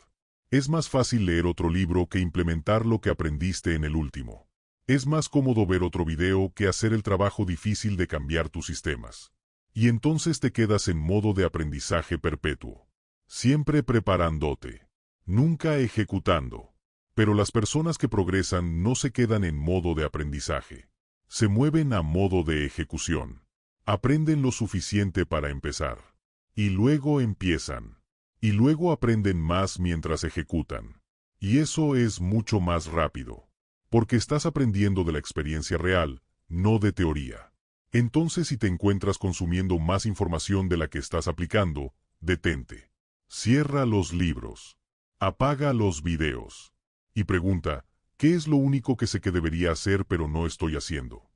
Es más fácil leer otro libro que implementar lo que aprendiste en el último. Es más cómodo ver otro video que hacer el trabajo difícil de cambiar tus sistemas. Y entonces te quedas en modo de aprendizaje perpetuo. Siempre preparándote. Nunca ejecutando. Pero las personas que progresan no se quedan en modo de aprendizaje. Se mueven a modo de ejecución. Aprenden lo suficiente para empezar. Y luego empiezan. Y luego aprenden más mientras ejecutan. Y eso es mucho más rápido. Porque estás aprendiendo de la experiencia real, no de teoría. Entonces si te encuentras consumiendo más información de la que estás aplicando, detente. Cierra los libros. Apaga los videos. Y pregunta, ¿qué es lo único que sé que debería hacer pero no estoy haciendo?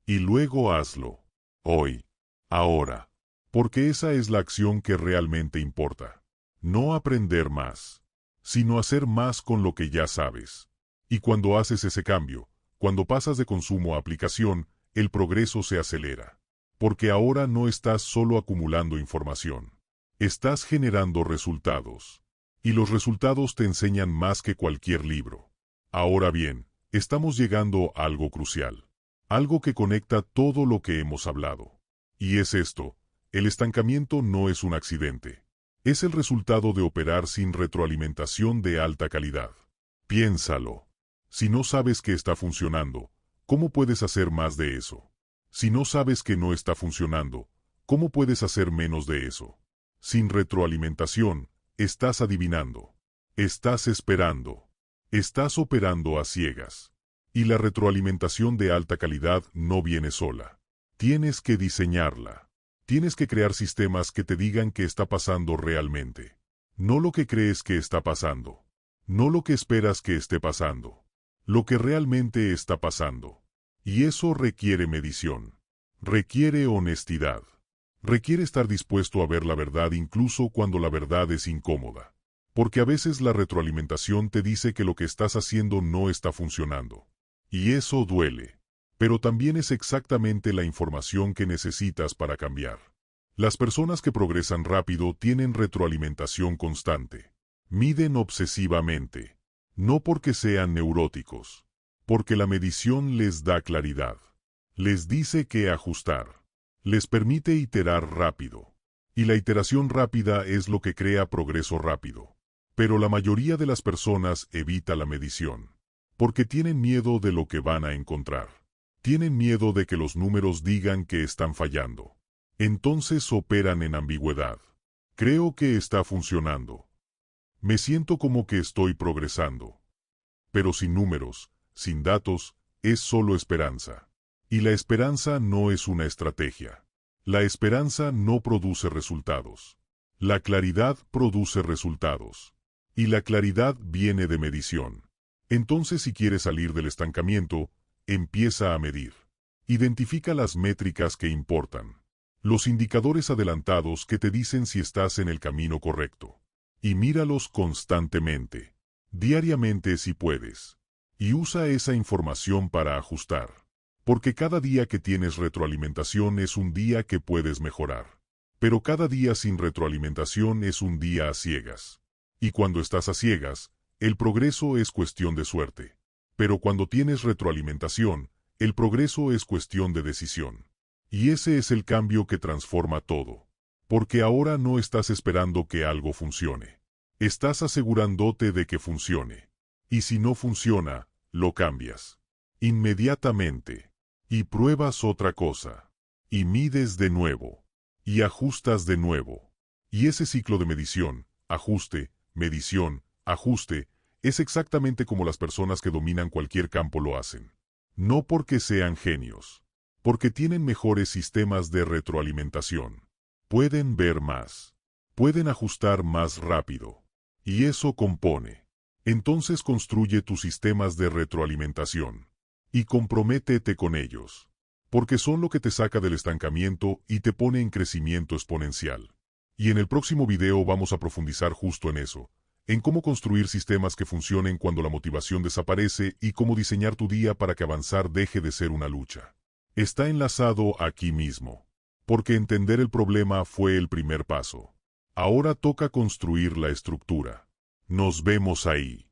Y luego hazlo. Hoy. Ahora. Porque esa es la acción que realmente importa. No aprender más, sino hacer más con lo que ya sabes. Y cuando haces ese cambio, cuando pasas de consumo a aplicación, el progreso se acelera. Porque ahora no estás solo acumulando información. Estás generando resultados. Y los resultados te enseñan más que cualquier libro. Ahora bien, estamos llegando a algo crucial. Algo que conecta todo lo que hemos hablado. Y es esto, el estancamiento no es un accidente. Es el resultado de operar sin retroalimentación de alta calidad. Piénsalo. Si no sabes que está funcionando, ¿cómo puedes hacer más de eso? Si no sabes que no está funcionando, ¿cómo puedes hacer menos de eso? Sin retroalimentación, estás adivinando. Estás esperando. Estás operando a ciegas. Y la retroalimentación de alta calidad no viene sola. Tienes que diseñarla. Tienes que crear sistemas que te digan qué está pasando realmente. No lo que crees que está pasando. No lo que esperas que esté pasando. Lo que realmente está pasando. Y eso requiere medición. Requiere honestidad. Requiere estar dispuesto a ver la verdad incluso cuando la verdad es incómoda. Porque a veces la retroalimentación te dice que lo que estás haciendo no está funcionando. Y eso duele. Pero también es exactamente la información que necesitas para cambiar. Las personas que progresan rápido tienen retroalimentación constante. Miden obsesivamente. No porque sean neuróticos. Porque la medición les da claridad. Les dice qué ajustar. Les permite iterar rápido. Y la iteración rápida es lo que crea progreso rápido. Pero la mayoría de las personas evita la medición. Porque tienen miedo de lo que van a encontrar. Tienen miedo de que los números digan que están fallando. Entonces operan en ambigüedad. Creo que está funcionando. Me siento como que estoy progresando. Pero sin números, sin datos, es solo esperanza. Y la esperanza no es una estrategia. La esperanza no produce resultados. La claridad produce resultados. Y la claridad viene de medición. Entonces si quieres salir del estancamiento, empieza a medir. Identifica las métricas que importan. Los indicadores adelantados que te dicen si estás en el camino correcto. Y míralos constantemente. Diariamente si puedes. Y usa esa información para ajustar. Porque cada día que tienes retroalimentación es un día que puedes mejorar. Pero cada día sin retroalimentación es un día a ciegas. Y cuando estás a ciegas, el progreso es cuestión de suerte. Pero cuando tienes retroalimentación, el progreso es cuestión de decisión. Y ese es el cambio que transforma todo. Porque ahora no estás esperando que algo funcione. Estás asegurándote de que funcione. Y si no funciona, lo cambias. Inmediatamente. Y pruebas otra cosa. Y mides de nuevo. Y ajustas de nuevo. Y ese ciclo de medición, ajuste, medición, ajuste, es exactamente como las personas que dominan cualquier campo lo hacen. No porque sean genios. Porque tienen mejores sistemas de retroalimentación. Pueden ver más. Pueden ajustar más rápido. Y eso compone. Entonces construye tus sistemas de retroalimentación. Y comprométete con ellos. Porque son lo que te saca del estancamiento y te pone en crecimiento exponencial. Y en el próximo video vamos a profundizar justo en eso. En cómo construir sistemas que funcionen cuando la motivación desaparece y cómo diseñar tu día para que avanzar deje de ser una lucha. Está enlazado aquí mismo. Porque entender el problema fue el primer paso. Ahora toca construir la estructura. Nos vemos ahí.